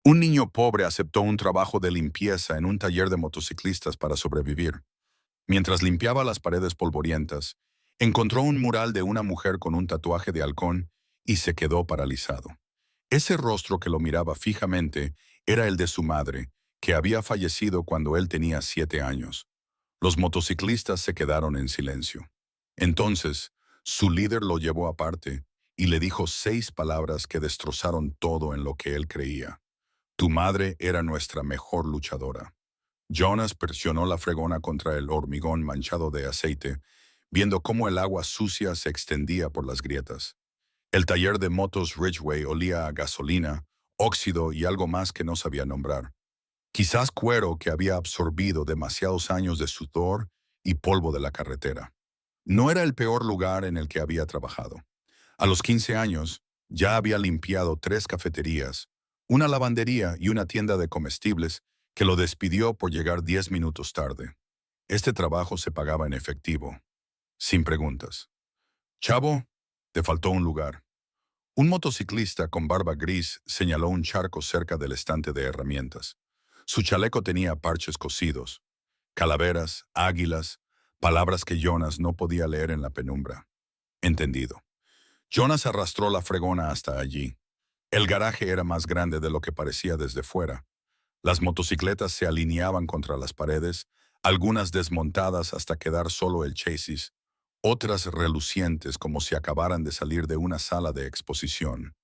Un niño pobre aceptó un trabajo de limpieza en un taller de motociclistas para sobrevivir. Mientras limpiaba las paredes polvorientas, encontró un mural de una mujer con un tatuaje de halcón y se quedó paralizado. Ese rostro que lo miraba fijamente era el de su madre, que había fallecido cuando él tenía 7 años. Los motociclistas se quedaron en silencio. Entonces, su líder lo llevó aparte y le dijo 6 palabras que destrozaron todo en lo que él creía. Tu madre era nuestra mejor luchadora. Jonas presionó la fregona contra el hormigón manchado de aceite, viendo cómo el agua sucia se extendía por las grietas. El taller de motos Ridgeway olía a gasolina, óxido y algo más que no sabía nombrar. Quizás cuero que había absorbido demasiados años de sudor y polvo de la carretera. No era el peor lugar en el que había trabajado. A los 15 años, ya había limpiado 3 cafeterías, una lavandería y una tienda de comestibles que lo despidió por llegar 10 minutos tarde. Este trabajo se pagaba en efectivo, sin preguntas. Chavo, te faltó un lugar. Un motociclista con barba gris señaló un charco cerca del estante de herramientas. Su chaleco tenía parches cosidos, calaveras, águilas, palabras que Jonas no podía leer en la penumbra. Entendido. Jonas arrastró la fregona hasta allí. El garaje era más grande de lo que parecía desde fuera. Las motocicletas se alineaban contra las paredes, algunas desmontadas hasta quedar solo el chasis, otras relucientes como si acabaran de salir de una sala de exposición.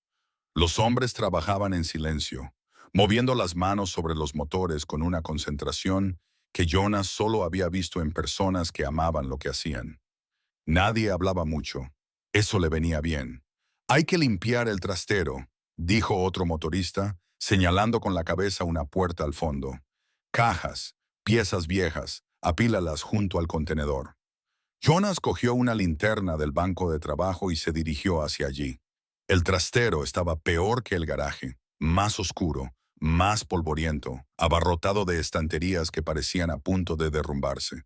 Los hombres trabajaban en silencio, moviendo las manos sobre los motores con una concentración que Jonas solo había visto en personas que amaban lo que hacían. Nadie hablaba mucho. Eso le venía bien. Hay que limpiar el trastero, dijo otro motorista, señalando con la cabeza una puerta al fondo. Cajas, piezas viejas, apílalas junto al contenedor. Jonas cogió una linterna del banco de trabajo y se dirigió hacia allí. El trastero estaba peor que el garaje, más oscuro, más polvoriento, abarrotado de estanterías que parecían a punto de derrumbarse.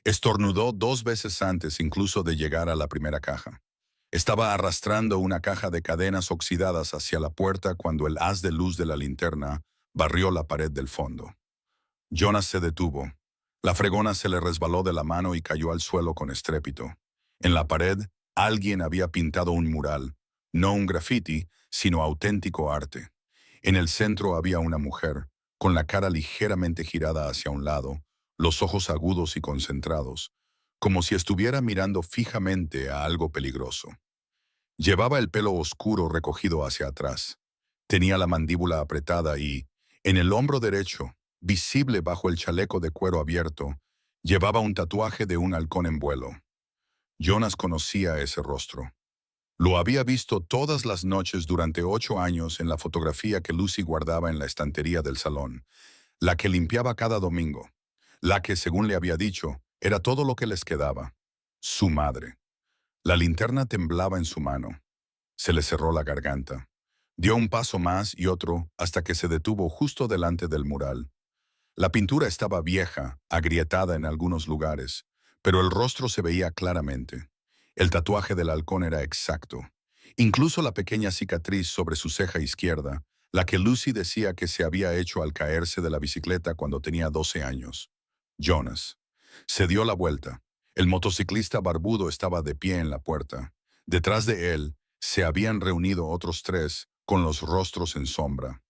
Estornudó 2 veces antes incluso de llegar a la primera caja. Estaba arrastrando una caja de cadenas oxidadas hacia la puerta cuando el haz de luz de la linterna barrió la pared del fondo. Jonas se detuvo. La fregona se le resbaló de la mano y cayó al suelo con estrépito. En la pared, alguien había pintado un mural, no un graffiti, sino auténtico arte. En el centro había una mujer, con la cara ligeramente girada hacia un lado, los ojos agudos y concentrados, como si estuviera mirando fijamente a algo peligroso. Llevaba el pelo oscuro recogido hacia atrás. Tenía la mandíbula apretada y, en el hombro derecho, visible bajo el chaleco de cuero abierto, llevaba un tatuaje de un halcón en vuelo. Jonas conocía ese rostro. Lo había visto todas las noches durante 8 años en la fotografía que Lucy guardaba en la estantería del salón, la que limpiaba cada domingo, la que, según le había dicho, era todo lo que les quedaba. Su madre. La linterna temblaba en su mano. Se le cerró la garganta. Dio un paso más y otro hasta que se detuvo justo delante del mural. La pintura estaba vieja, agrietada en algunos lugares, pero el rostro se veía claramente. El tatuaje del halcón era exacto. Incluso la pequeña cicatriz sobre su ceja izquierda, la que Lucy decía que se había hecho al caerse de la bicicleta cuando tenía 12 años. Jonas. Se dio la vuelta. El motociclista barbudo estaba de pie en la puerta. Detrás de él se habían reunido otros 3, con los rostros en sombra.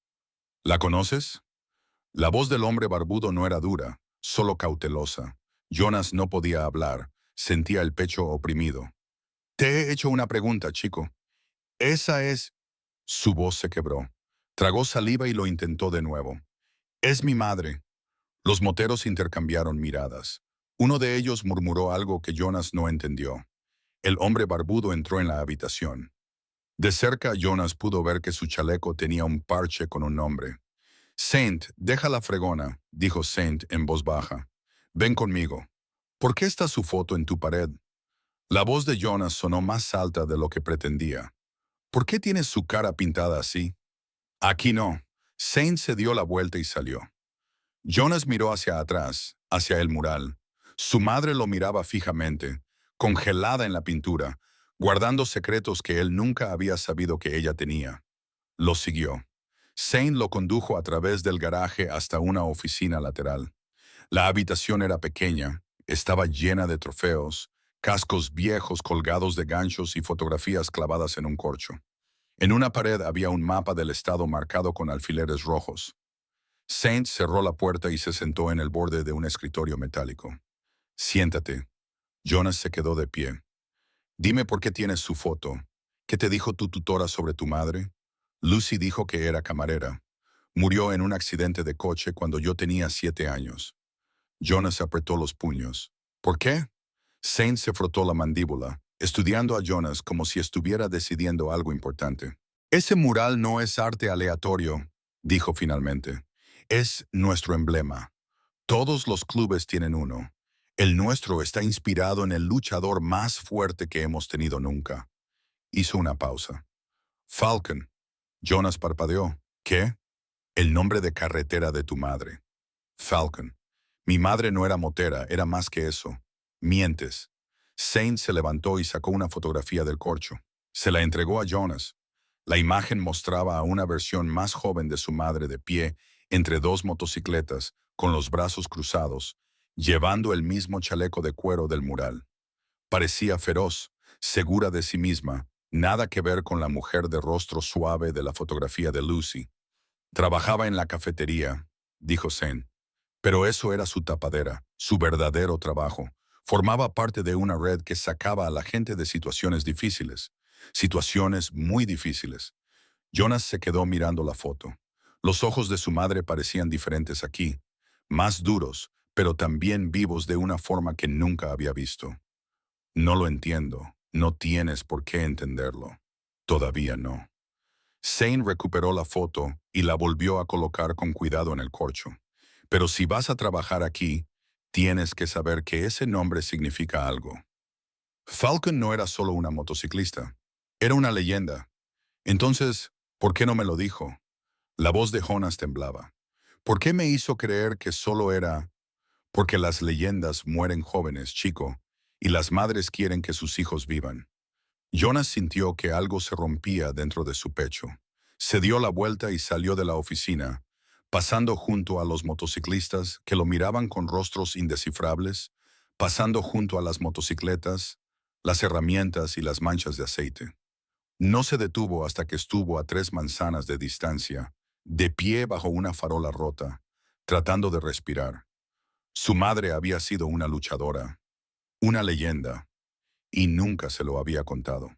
¿La conoces? La voz del hombre barbudo no era dura, solo cautelosa. Jonas no podía hablar, sentía el pecho oprimido. Te he hecho una pregunta, chico. Esa es... Su voz se quebró. Tragó saliva y lo intentó de nuevo. Es mi madre. Los moteros intercambiaron miradas. Uno de ellos murmuró algo que Jonas no entendió. El hombre barbudo entró en la habitación. De cerca, Jonas pudo ver que su chaleco tenía un parche con un nombre. Saint, deja la fregona, dijo Saint en voz baja. Ven conmigo. ¿Por qué está su foto en tu pared? La voz de Jonas sonó más alta de lo que pretendía. ¿Por qué tienes su cara pintada así? Aquí no. Saint se dio la vuelta y salió. Jonas miró hacia atrás, hacia el mural. Su madre lo miraba fijamente, congelada en la pintura, guardando secretos que él nunca había sabido que ella tenía. Lo siguió. Zane lo condujo a través del garaje hasta una oficina lateral. La habitación era pequeña, estaba llena de trofeos, cascos viejos colgados de ganchos y fotografías clavadas en un corcho. En una pared había un mapa del estado marcado con alfileres rojos. Saint cerró la puerta y se sentó en el borde de un escritorio metálico. Siéntate. Jonas se quedó de pie. Dime por qué tienes su foto. ¿Qué te dijo tu tutora sobre tu madre? Lucy dijo que era camarera. Murió en un accidente de coche cuando yo tenía 7 años. Jonas apretó los puños. ¿Por qué? Saint se frotó la mandíbula, estudiando a Jonas como si estuviera decidiendo algo importante. Ese mural no es arte aleatorio, dijo finalmente. Es nuestro emblema. Todos los clubes tienen uno. El nuestro está inspirado en el luchador más fuerte que hemos tenido nunca. Hizo una pausa. Falcon. Jonas parpadeó. ¿Qué? El nombre de carretera de tu madre. Falcon. Mi madre no era motera, era más que eso. Mientes. Saint se levantó y sacó una fotografía del corcho. Se la entregó a Jonas. La imagen mostraba a una versión más joven de su madre de pie entre dos motocicletas, con los brazos cruzados, llevando el mismo chaleco de cuero del mural. Parecía feroz, segura de sí misma, nada que ver con la mujer de rostro suave de la fotografía de Lucy. Trabajaba en la cafetería, dijo Saint. Pero eso era su tapadera, su verdadero trabajo. Formaba parte de una red que sacaba a la gente de situaciones difíciles, situaciones muy difíciles. Jonas se quedó mirando la foto. Los ojos de su madre parecían diferentes aquí, más duros, pero también vivos de una forma que nunca había visto. No lo entiendo, no tienes por qué entenderlo. Todavía no. Zane recuperó la foto y la volvió a colocar con cuidado en el corcho. Pero si vas a trabajar aquí, tienes que saber que ese nombre significa algo. Falcon no era solo una motociclista, era una leyenda. Entonces, ¿por qué no me lo dijo? La voz de Jonas temblaba. ¿Por qué me hizo creer que solo era? Porque las leyendas mueren jóvenes, chico, y las madres quieren que sus hijos vivan. Jonas sintió que algo se rompía dentro de su pecho. Se dio la vuelta y salió de la oficina, pasando junto a los motociclistas que lo miraban con rostros indescifrables, pasando junto a las motocicletas, las herramientas y las manchas de aceite. No se detuvo hasta que estuvo a 3 manzanas de distancia, de pie bajo una farola rota, tratando de respirar. Su madre había sido una luchadora, una leyenda, y nunca se lo había contado.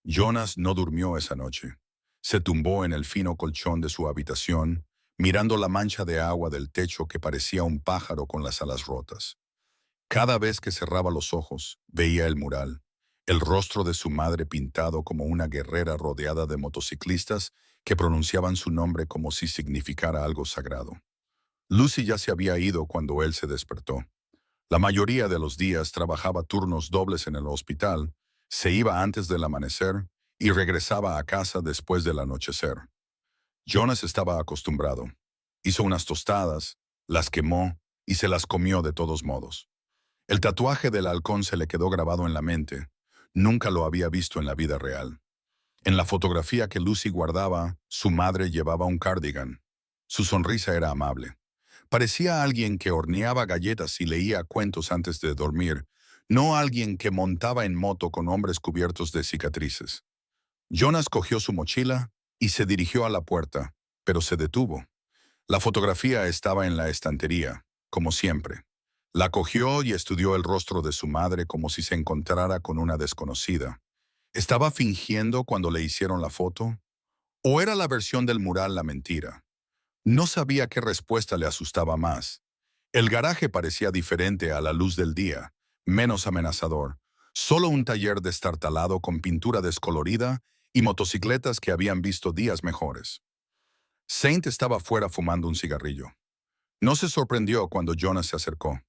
Jonas no durmió esa noche. Se tumbó en el fino colchón de su habitación, mirando la mancha de agua del techo que parecía un pájaro con las alas rotas. Cada vez que cerraba los ojos, veía el mural, el rostro de su madre pintado como una guerrera rodeada de motociclistas que pronunciaban su nombre como si significara algo sagrado. Lucy ya se había ido cuando él se despertó. La mayoría de los días trabajaba turnos dobles en el hospital, se iba antes del amanecer y regresaba a casa después del anochecer. Jonas estaba acostumbrado. Hizo unas tostadas, las quemó y se las comió de todos modos. El tatuaje del halcón se le quedó grabado en la mente. Nunca lo había visto en la vida real. En la fotografía que Lucy guardaba, su madre llevaba un cardigan. Su sonrisa era amable. Parecía alguien que horneaba galletas y leía cuentos antes de dormir, no alguien que montaba en moto con hombres cubiertos de cicatrices. Jonas cogió su mochila y se dirigió a la puerta, pero se detuvo. La fotografía estaba en la estantería, como siempre. La cogió y estudió el rostro de su madre como si se encontrara con una desconocida. ¿Estaba fingiendo cuando le hicieron la foto? ¿O era la versión del mural la mentira? No sabía qué respuesta le asustaba más. El garaje parecía diferente a la luz del día, menos amenazador. Solo un taller destartalado con pintura descolorida y motocicletas que habían visto días mejores. Saint estaba fuera fumando un cigarrillo. No se sorprendió cuando Jonas se acercó.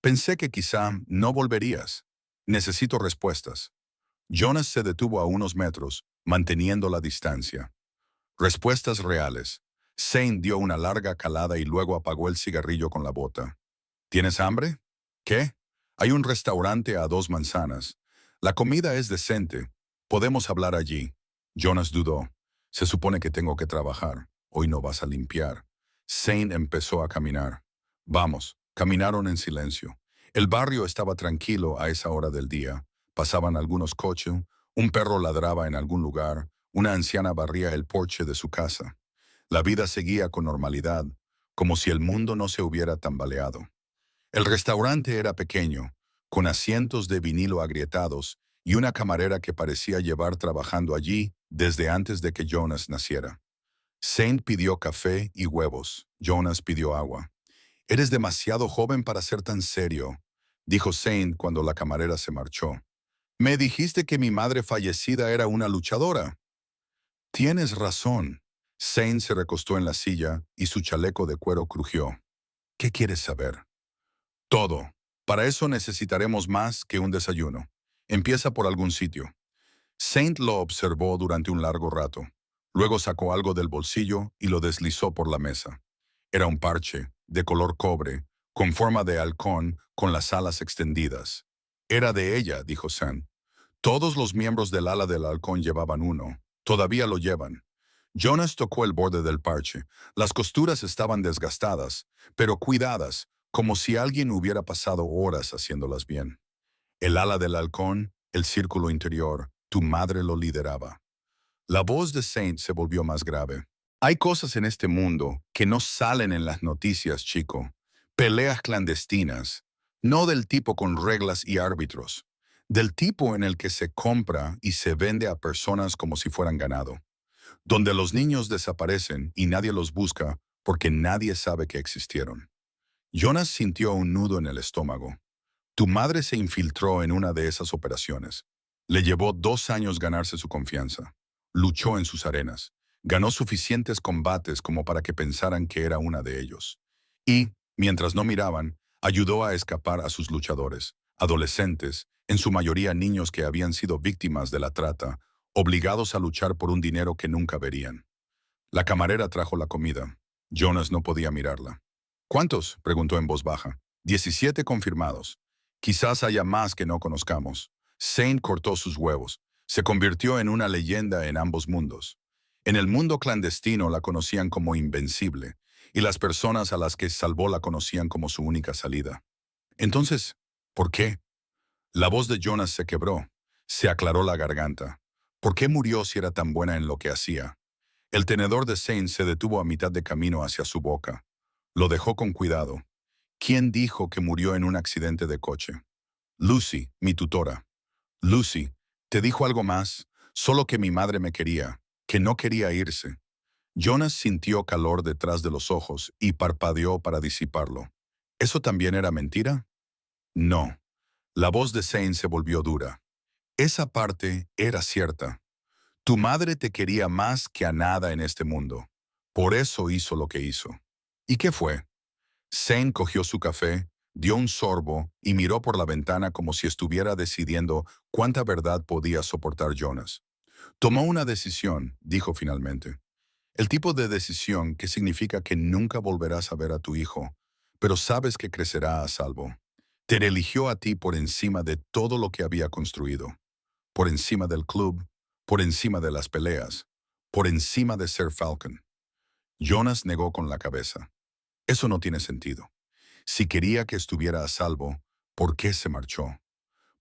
Pensé que quizá no volverías. Necesito respuestas. Jonas se detuvo a unos metros, manteniendo la distancia. Respuestas reales. Saint dio una larga calada y luego apagó el cigarrillo con la bota. ¿Tienes hambre? ¿Qué? Hay un restaurante a 2 manzanas. La comida es decente. Podemos hablar allí. Jonas dudó. Se supone que tengo que trabajar. Hoy no vas a limpiar. Zane empezó a caminar. Vamos, caminaron en silencio. El barrio estaba tranquilo a esa hora del día. Pasaban algunos coches, un perro ladraba en algún lugar, una anciana barría el porche de su casa. La vida seguía con normalidad, como si el mundo no se hubiera tambaleado. El restaurante era pequeño, con asientos de vinilo agrietados y una camarera que parecía llevar trabajando allí desde antes de que Jonas naciera. Saint pidió café y huevos. Jonas pidió agua. «Eres demasiado joven para ser tan serio», dijo Saint cuando la camarera se marchó. «Me dijiste que mi madre fallecida era una luchadora». «Tienes razón». Saint se recostó en la silla y su chaleco de cuero crujió. «¿Qué quieres saber?» «Todo. Para eso necesitaremos más que un desayuno. Empieza por algún sitio». Saint lo observó durante un largo rato. Luego sacó algo del bolsillo y lo deslizó por la mesa. Era un parche, de color cobre, con forma de halcón, con las alas extendidas. «Era de ella», dijo Saint. «Todos los miembros del ala del halcón llevaban uno. Todavía lo llevan». Jonas tocó el borde del parche. Las costuras estaban desgastadas, pero cuidadas, como si alguien hubiera pasado horas haciéndolas bien. El ala del halcón, el círculo interior, tu madre lo lideraba. La voz de Saint se volvió más grave. «Hay cosas en este mundo que no salen en las noticias, chico. Peleas clandestinas, no del tipo con reglas y árbitros, del tipo en el que se compra y se vende a personas como si fueran ganado, donde los niños desaparecen y nadie los busca porque nadie sabe que existieron». Jonas sintió un nudo en el estómago. «Tu madre se infiltró en una de esas operaciones. Le llevó 2 años ganarse su confianza. Luchó en sus arenas. Ganó suficientes combates como para que pensaran que era una de ellos. Y, mientras no miraban, ayudó a escapar a sus luchadores, adolescentes, en su mayoría niños que habían sido víctimas de la trata, obligados a luchar por un dinero que nunca verían». La camarera trajo la comida. Jonas no podía mirarla. «¿Cuántos?», preguntó en voz baja. «17 confirmados. Quizás haya más que no conozcamos». Saint cortó sus huevos. Se convirtió en una leyenda en ambos mundos. En el mundo clandestino la conocían como invencible, y las personas a las que salvó la conocían como su única salida. Entonces, ¿por qué? La voz de Jonas se quebró. Se aclaró la garganta. ¿Por qué murió si era tan buena en lo que hacía? El tenedor de Saint se detuvo a mitad de camino hacia su boca. Lo dejó con cuidado. «¿Quién dijo que murió en un accidente de coche?» «Lucy, mi tutora». «Lucy, ¿te dijo algo más?» «Solo que mi madre me quería, que no quería irse». Jonas sintió calor detrás de los ojos y parpadeó para disiparlo. ¿Eso también era mentira? No. La voz de Saint se volvió dura. Esa parte era cierta. Tu madre te quería más que a nada en este mundo. Por eso hizo lo que hizo. ¿Y qué fue? Saint cogió su café, dio un sorbo y miró por la ventana como si estuviera decidiendo cuánta verdad podía soportar Jonas. «Tomó una decisión», dijo finalmente. «El tipo de decisión que significa que nunca volverás a ver a tu hijo, pero sabes que crecerá a salvo. Te eligió a ti por encima de todo lo que había construido, por encima del club, por encima de las peleas, por encima de ser Falcon». Jonas negó con la cabeza. «Eso no tiene sentido. Si quería que estuviera a salvo, ¿por qué se marchó?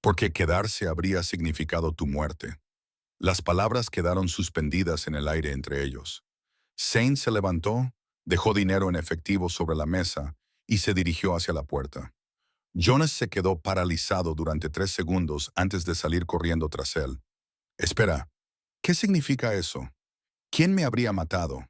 Porque quedarse habría significado tu muerte». Las palabras quedaron suspendidas en el aire entre ellos. Saint se levantó, dejó dinero en efectivo sobre la mesa y se dirigió hacia la puerta. Jonas se quedó paralizado durante 3 segundos antes de salir corriendo tras él. «Espera, ¿qué significa eso? ¿Quién me habría matado?»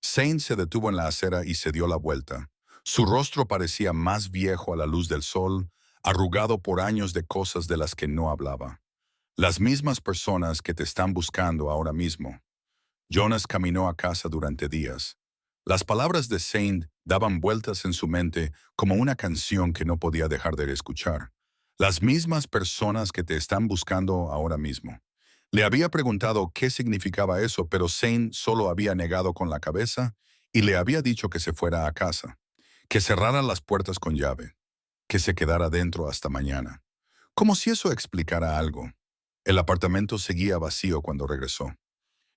Saint se detuvo en la acera y se dio la vuelta. Su rostro parecía más viejo a la luz del sol, arrugado por años de cosas de las que no hablaba. «Las mismas personas que te están buscando ahora mismo». Jonas caminó a casa durante días. Las palabras de Saint daban vueltas en su mente como una canción que no podía dejar de escuchar. «Las mismas personas que te están buscando ahora mismo». Le había preguntado qué significaba eso, pero Saint solo había negado con la cabeza y le había dicho que se fuera a casa, que cerrara las puertas con llave, que se quedara dentro hasta mañana. Como si eso explicara algo. El apartamento seguía vacío cuando regresó.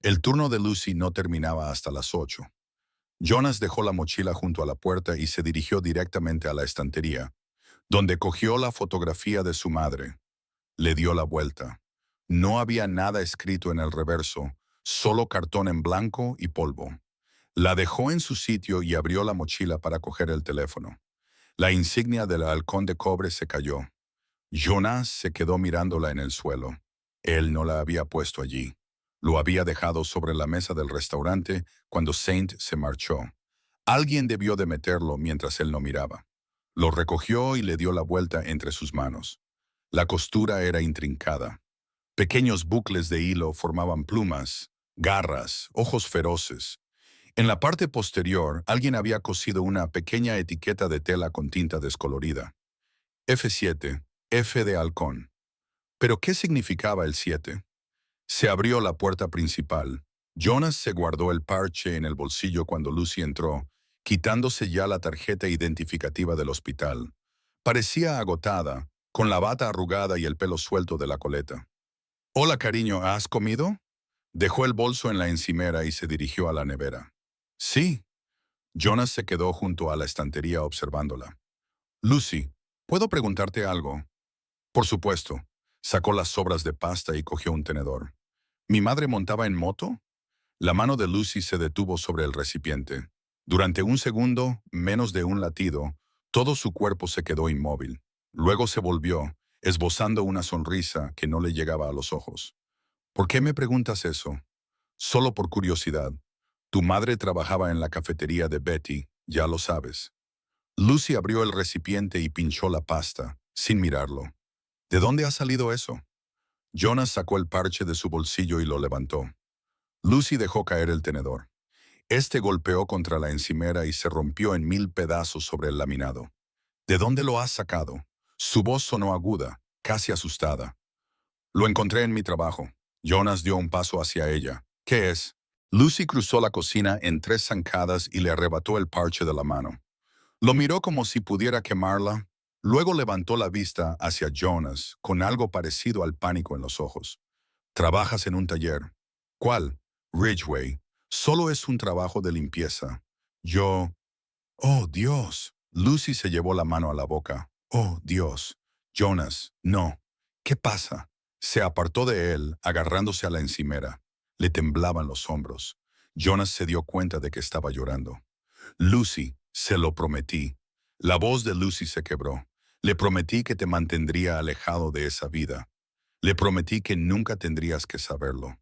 El turno de Lucy no terminaba hasta las 8. Jonas dejó la mochila junto a la puerta y se dirigió directamente a la estantería, donde cogió la fotografía de su madre. Le dio la vuelta. No había nada escrito en el reverso, solo cartón en blanco y polvo. La dejó en su sitio y abrió la mochila para coger el teléfono. La insignia del halcón de cobre se cayó. Jonas se quedó mirándola en el suelo. Él no la había puesto allí. Lo había dejado sobre la mesa del restaurante cuando Saint se marchó. Alguien debió de meterlo mientras él no miraba. Lo recogió y le dio la vuelta entre sus manos. La costura era intrincada. Pequeños bucles de hilo formaban plumas, garras, ojos feroces. En la parte posterior, alguien había cosido una pequeña etiqueta de tela con tinta descolorida. F7, F de halcón. ¿Pero qué significaba el 7? Se abrió la puerta principal. Jonas se guardó el parche en el bolsillo cuando Lucy entró, quitándose ya la tarjeta identificativa del hospital. Parecía agotada, con la bata arrugada y el pelo suelto de la coleta. «Hola, cariño, ¿has comido?» Dejó el bolso en la encimera y se dirigió a la nevera. «Sí». Jonas se quedó junto a la estantería observándola. «Lucy, ¿puedo preguntarte algo?» «Por supuesto». Sacó las sobras de pasta y cogió un tenedor. ¿Mi madre montaba en moto? La mano de Lucy se detuvo sobre el recipiente. Durante un segundo, menos de un latido, todo su cuerpo se quedó inmóvil. Luego se volvió, esbozando una sonrisa que no le llegaba a los ojos. ¿Por qué me preguntas eso? Solo por curiosidad. Tu madre trabajaba en la cafetería de Betty, ya lo sabes. Lucy abrió el recipiente y pinchó la pasta, sin mirarlo. ¿De dónde ha salido eso? Jonas sacó el parche de su bolsillo y lo levantó. Lucy dejó caer el tenedor. Este golpeó contra la encimera y se rompió en 1000 pedazos sobre el laminado. ¿De dónde lo has sacado? Su voz sonó aguda, casi asustada. Lo encontré en mi trabajo. Jonas dio un paso hacia ella. ¿Qué es? Lucy cruzó la cocina en 3 zancadas y le arrebató el parche de la mano. Lo miró como si pudiera quemarla. Luego levantó la vista hacia Jonas con algo parecido al pánico en los ojos. ¿Trabajas en un taller? ¿Cuál? Ridgeway. Solo es un trabajo de limpieza. Yo... Oh, Dios. Lucy se llevó la mano a la boca. Oh, Dios. Jonas, no. ¿Qué pasa? Se apartó de él, agarrándose a la encimera. Le temblaban los hombros. Jonas se dio cuenta de que estaba llorando. Lucy, se lo prometí. La voz de Lucy se quebró. Le prometí que te mantendría alejado de esa vida. Le prometí que nunca tendrías que saberlo.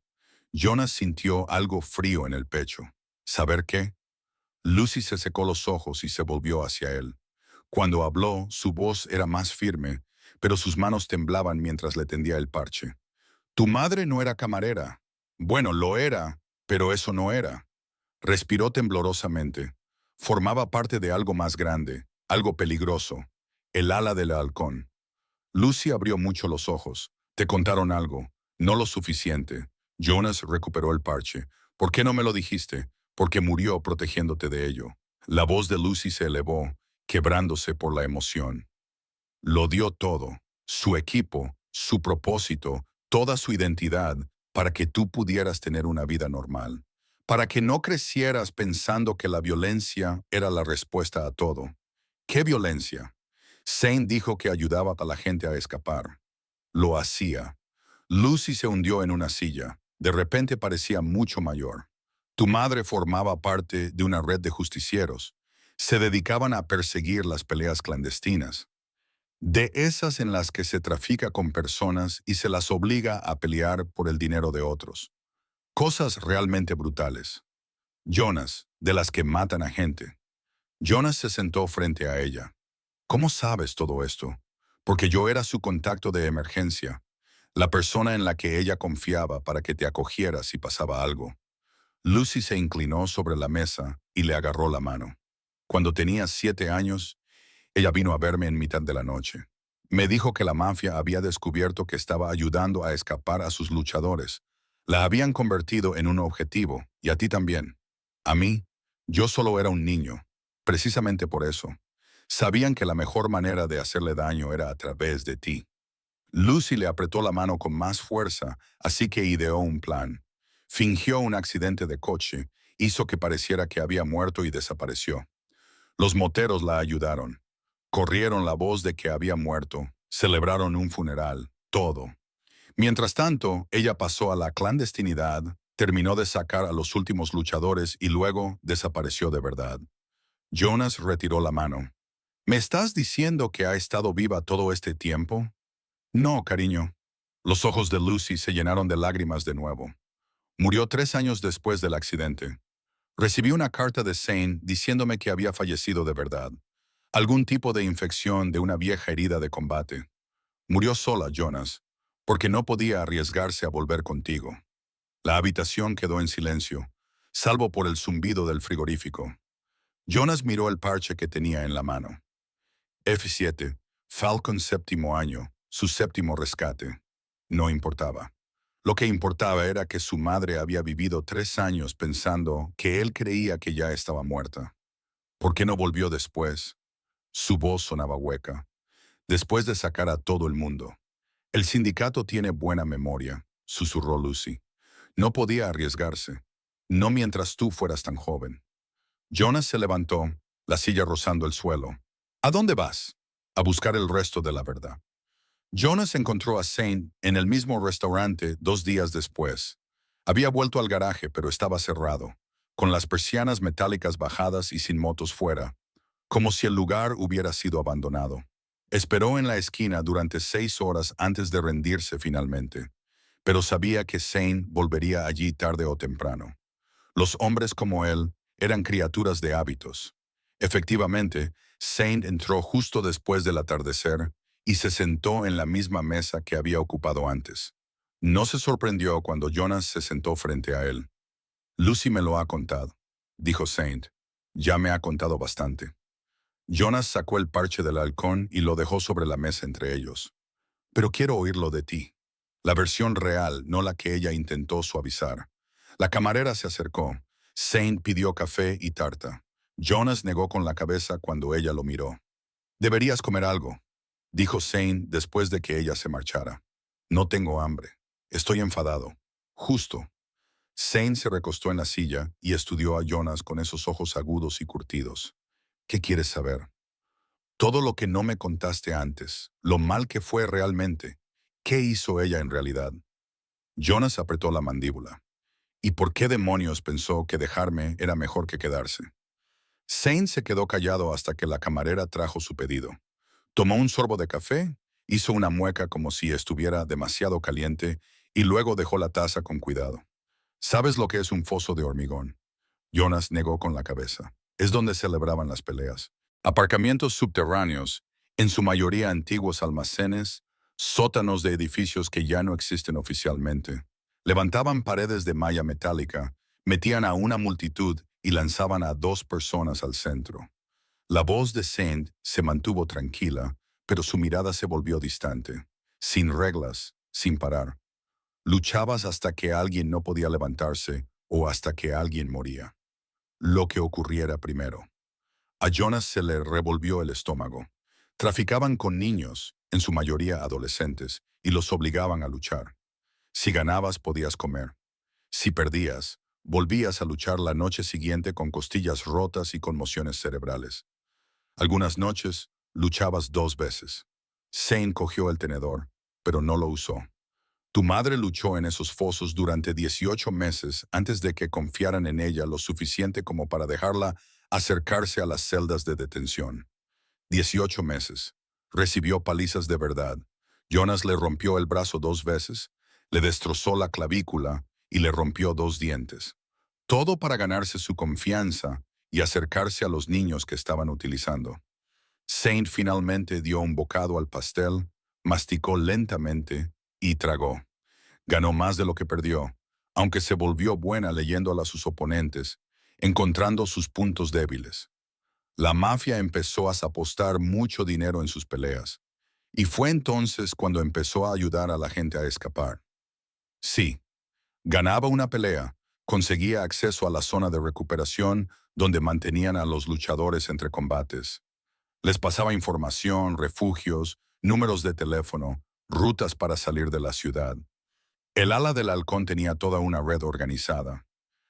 Jonas sintió algo frío en el pecho. ¿Saber qué? Lucy se secó los ojos y se volvió hacia él. Cuando habló, su voz era más firme, pero sus manos temblaban mientras le tendía el parche. Tu madre no era camarera. Bueno, lo era, pero eso no era. Respiró temblorosamente. Formaba parte de algo más grande, algo peligroso. El ala del halcón. Lucy abrió mucho los ojos. Te contaron algo. No lo suficiente. Jonas recuperó el parche. ¿Por qué no me lo dijiste? Porque murió protegiéndote de ello. La voz de Lucy se elevó, quebrándose por la emoción. Lo dio todo. Su equipo, su propósito, toda su identidad, para que tú pudieras tener una vida normal. Para que no crecieras pensando que la violencia era la respuesta a todo. ¿Qué violencia? Saint dijo que ayudaba a la gente a escapar. Lo hacía. Lucy se hundió en una silla. De repente parecía mucho mayor. Tu madre formaba parte de una red de justicieros. Se dedicaban a perseguir las peleas clandestinas. De esas en las que se trafica con personas y se las obliga a pelear por el dinero de otros. Cosas realmente brutales. Jonas, de las que matan a gente. Jonas se sentó frente a ella. ¿Cómo sabes todo esto? Porque yo era su contacto de emergencia, la persona en la que ella confiaba para que te acogiera si pasaba algo. Lucy se inclinó sobre la mesa y le agarró la mano. Cuando tenía 7 años, ella vino a verme en mitad de la noche. Me dijo que la mafia había descubierto que estaba ayudando a escapar a sus luchadores. La habían convertido en un objetivo, y a ti también. A mí, yo solo era un niño. Precisamente por eso. Sabían que la mejor manera de hacerle daño era a través de ti. Lucy le apretó la mano con más fuerza, así que ideó un plan. Fingió un accidente de coche hizo que pareciera que había muerto y desapareció. Los moteros la ayudaron. Corrieron la voz de que había muerto. Celebraron un funeral. Todo. Mientras tanto, ella pasó a la clandestinidad, terminó de sacar a los últimos luchadores y luego desapareció de verdad. Jonas retiró la mano. ¿Me estás diciendo que ha estado viva todo este tiempo? No, cariño. Los ojos de Lucy se llenaron de lágrimas de nuevo. Murió 3 años después del accidente. Recibí una carta de Zane diciéndome que había fallecido de verdad. Algún tipo de infección de una vieja herida de combate. Murió sola, Jonas, porque no podía arriesgarse a volver contigo. La habitación quedó en silencio, salvo por el zumbido del frigorífico. Jonas miró el parche que tenía en la mano. F7, Falcon séptimo año, su séptimo rescate. No importaba. Lo que importaba era que su madre había vivido 3 años pensando que él creía que ya estaba muerta. ¿Por qué no volvió después? Su voz sonaba hueca. Después de sacar a todo el mundo. El sindicato tiene buena memoria, susurró Lucy. No podía arriesgarse. No mientras tú fueras tan joven. Jonas se levantó, la silla rozando el suelo. ¿A dónde vas? A buscar el resto de la verdad. Jonas encontró a Zane en el mismo restaurante 2 días después. Había vuelto al garaje, pero estaba cerrado, con las persianas metálicas bajadas y sin motos fuera, como si el lugar hubiera sido abandonado. Esperó en la esquina durante 6 horas antes de rendirse finalmente, pero sabía que Zane volvería allí tarde o temprano. Los hombres como él eran criaturas de hábitos. Efectivamente, Zane entró justo después del atardecer y se sentó en la misma mesa que había ocupado antes. No se sorprendió cuando Jonas se sentó frente a él. Lucy me lo ha contado, dijo Zane. Ya me ha contado bastante. Jonas sacó el parche del halcón y lo dejó sobre la mesa entre ellos. Pero quiero oírlo de ti. La versión real, no la que ella intentó suavizar. La camarera se acercó. Zane pidió café y tarta. Jonas negó con la cabeza cuando ella lo miró. Deberías comer algo, dijo Zane después de que ella se marchara. No tengo hambre. Estoy enfadado. Justo. Zane se recostó en la silla y estudió a Jonas con esos ojos agudos y curtidos. ¿Qué quieres saber? Todo lo que no me contaste antes, lo mal que fue realmente. ¿Qué hizo ella en realidad? Jonas apretó la mandíbula. ¿Y por qué demonios pensó que dejarme era mejor que quedarse? Zane se quedó callado hasta que la camarera trajo su pedido. Tomó un sorbo de café, hizo una mueca como si estuviera demasiado caliente y luego dejó la taza con cuidado. ¿Sabes lo que es un foso de hormigón? Jonas negó con la cabeza. Es donde celebraban las peleas. Aparcamientos subterráneos, en su mayoría antiguos almacenes, sótanos de edificios que ya no existen oficialmente. Levantaban paredes de malla metálica, metían a una multitud y lanzaban a 2 personas al centro. La voz de Saint se mantuvo tranquila, pero su mirada se volvió distante. Sin reglas, sin parar. Luchabas hasta que alguien no podía levantarse o hasta que alguien moría. Lo que ocurriera primero. A Jonas se le revolvió el estómago. Traficaban con niños, en su mayoría adolescentes, y los obligaban a luchar. Si ganabas podías comer. Si perdías, volvías a luchar la noche siguiente con costillas rotas y conmociones cerebrales. Algunas noches, luchabas 2 veces. Zane cogió el tenedor, pero no lo usó. Tu madre luchó en esos fosos durante 18 meses antes de que confiaran en ella lo suficiente como para dejarla acercarse a las celdas de detención. 18 meses. Recibió palizas de verdad. Jonas le rompió el brazo 2 veces, le destrozó la clavícula y le rompió 2 dientes. Todo para ganarse su confianza y acercarse a los niños que estaban utilizando. Saint finalmente dio un bocado al pastel, masticó lentamente y tragó. Ganó más de lo que perdió, aunque se volvió buena leyendo a sus oponentes, encontrando sus puntos débiles. La mafia empezó a apostar mucho dinero en sus peleas, y fue entonces cuando empezó a ayudar a la gente a escapar. Sí, ganaba una pelea, conseguía acceso a la zona de recuperación donde mantenían a los luchadores entre combates. Les pasaba información, refugios, números de teléfono, rutas para salir de la ciudad. El ala del halcón tenía toda una red organizada.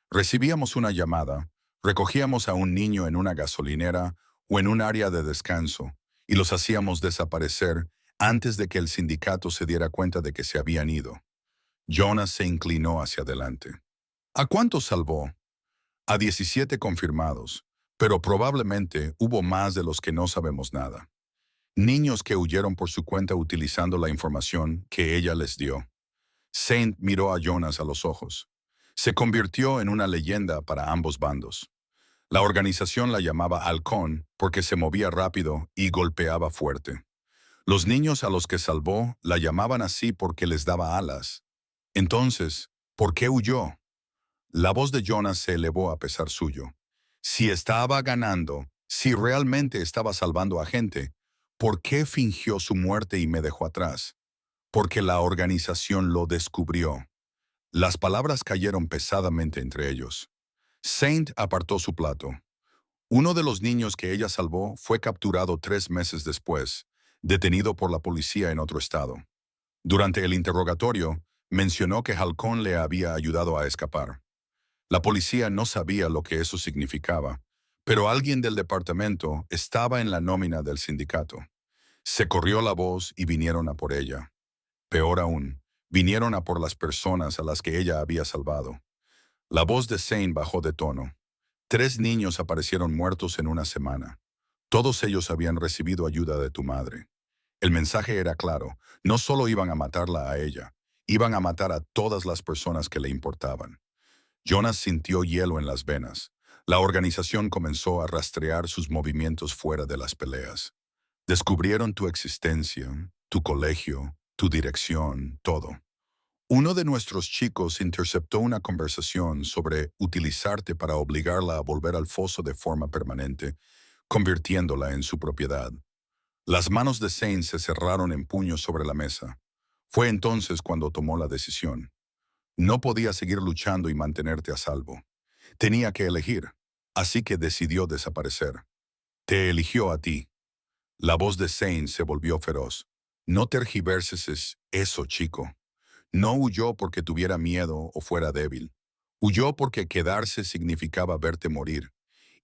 Recibíamos una llamada, recogíamos a un niño en una gasolinera o en un área de descanso y los hacíamos desaparecer antes de que el sindicato se diera cuenta de que se habían ido. Jonas se inclinó hacia adelante. ¿A cuántos salvó? A 17 confirmados, pero probablemente hubo más de los que no sabemos nada. Niños que huyeron por su cuenta utilizando la información que ella les dio. Saint miró a Jonas a los ojos. Se convirtió en una leyenda para ambos bandos. La organización la llamaba Halcón porque se movía rápido y golpeaba fuerte. Los niños a los que salvó la llamaban así porque les daba alas. Entonces, ¿por qué huyó? La voz de Jonas se elevó a pesar suyo. Si estaba ganando, si realmente estaba salvando a gente, ¿por qué fingió su muerte y me dejó atrás? Porque la organización lo descubrió. Las palabras cayeron pesadamente entre ellos. Saint apartó su plato. Uno de los niños que ella salvó fue capturado 3 meses después, detenido por la policía en otro estado. Durante el interrogatorio, mencionó que Halcón le había ayudado a escapar. La policía no sabía lo que eso significaba, pero alguien del departamento estaba en la nómina del sindicato. Se corrió la voz y vinieron a por ella. Peor aún, vinieron a por las personas a las que ella había salvado. La voz de Zane bajó de tono. 3 niños aparecieron muertos en una semana. Todos ellos habían recibido ayuda de tu madre. El mensaje era claro, no solo iban a matarla a ella, iban a matar a todas las personas que le importaban. Jonas sintió hielo en las venas. La organización comenzó a rastrear sus movimientos fuera de las peleas. Descubrieron tu existencia, tu colegio, tu dirección, todo. Uno de nuestros chicos interceptó una conversación sobre utilizarte para obligarla a volver al foso de forma permanente, convirtiéndola en su propiedad. Las manos de Zane se cerraron en puños sobre la mesa. Fue entonces cuando tomó la decisión. No podía seguir luchando y mantenerte a salvo. Tenía que elegir, así que decidió desaparecer. Te eligió a ti. La voz de Zane se volvió feroz. No tergiverses eso, chico. No huyó porque tuviera miedo o fuera débil. Huyó porque quedarse significaba verte morir.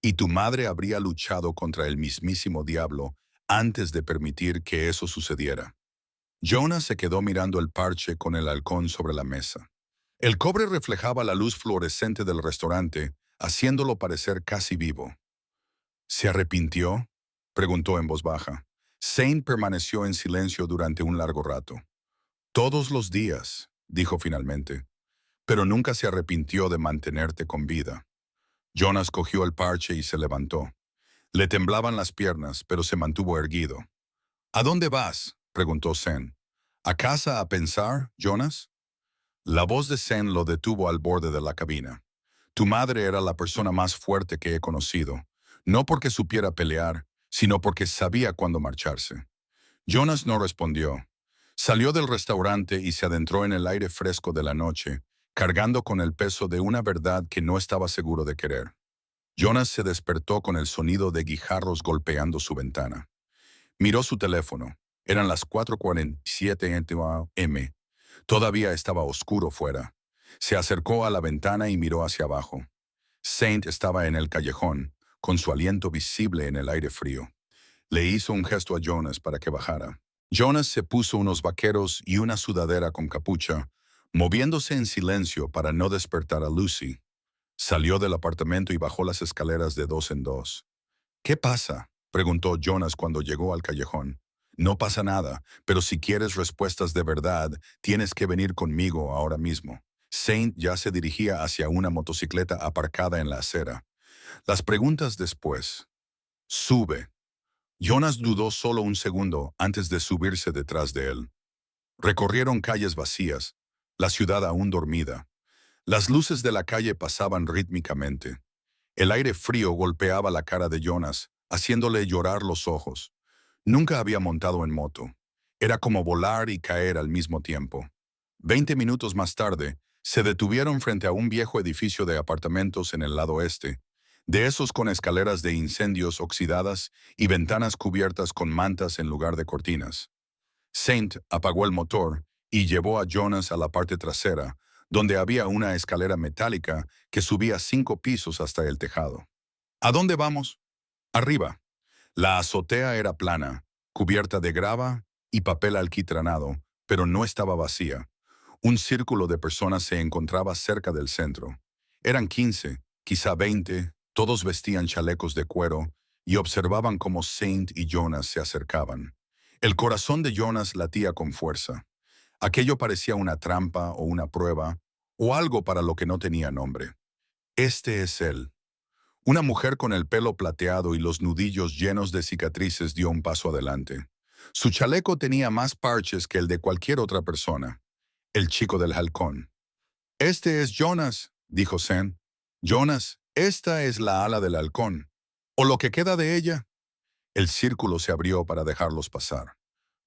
Y tu madre habría luchado contra el mismísimo diablo antes de permitir que eso sucediera. Jonas se quedó mirando el parche con el halcón sobre la mesa. El cobre reflejaba la luz fluorescente del restaurante, haciéndolo parecer casi vivo. ¿Se arrepintió?, preguntó en voz baja. Zane permaneció en silencio durante un largo rato. Todos los días, dijo finalmente, pero nunca se arrepintió de mantenerte con vida. Jonas cogió el parche y se levantó. Le temblaban las piernas, pero se mantuvo erguido. ¿A dónde vas?, preguntó Zane. ¿A casa a pensar, Jonas? La voz de Zane lo detuvo al borde de la cabina. Tu madre era la persona más fuerte que he conocido, no porque supiera pelear, sino porque sabía cuándo marcharse. Jonas no respondió. Salió del restaurante y se adentró en el aire fresco de la noche, cargando con el peso de una verdad que no estaba seguro de querer. Jonas se despertó con el sonido de guijarros golpeando su ventana. Miró su teléfono. Eran las 4:47 am. Todavía estaba oscuro fuera. Se acercó a la ventana y miró hacia abajo. Saint estaba en el callejón, con su aliento visible en el aire frío. Le hizo un gesto a Jonas para que bajara. Jonas se puso unos vaqueros y una sudadera con capucha, moviéndose en silencio para no despertar a Lucy. Salió del apartamento y bajó las escaleras de 2 en 2. ¿Qué pasa?, preguntó Jonas cuando llegó al callejón. No pasa nada, pero si quieres respuestas de verdad, tienes que venir conmigo ahora mismo. Saint ya se dirigía hacia una motocicleta aparcada en la acera. Las preguntas después. Sube. Jonas dudó solo un segundo antes de subirse detrás de él. Recorrieron calles vacías, la ciudad aún dormida. Las luces de la calle pasaban rítmicamente. El aire frío golpeaba la cara de Jonas, haciéndole llorar los ojos. Nunca había montado en moto. Era como volar y caer al mismo tiempo. 20 minutos más tarde, se detuvieron frente a un viejo edificio de apartamentos en el lado este, de esos con escaleras de incendios oxidadas y ventanas cubiertas con mantas en lugar de cortinas. Saint apagó el motor y llevó a Jonas a la parte trasera, donde había una escalera metálica que subía 5 pisos hasta el tejado. ¿A dónde vamos? Arriba. La azotea era plana, cubierta de grava y papel alquitranado, pero no estaba vacía. Un círculo de personas se encontraba cerca del centro. Eran 15, quizá 20, todos vestían chalecos de cuero y observaban cómo Saint y Jonas se acercaban. El corazón de Jonas latía con fuerza. Aquello parecía una trampa o una prueba, o algo para lo que no tenía nombre. Este es él. Una mujer con el pelo plateado y los nudillos llenos de cicatrices dio un paso adelante. Su chaleco tenía más parches que el de cualquier otra persona. El chico del halcón. Este es Jonas, dijo Zen. Jonas, esta es la ala del halcón. ¿O lo que queda de ella? El círculo se abrió para dejarlos pasar.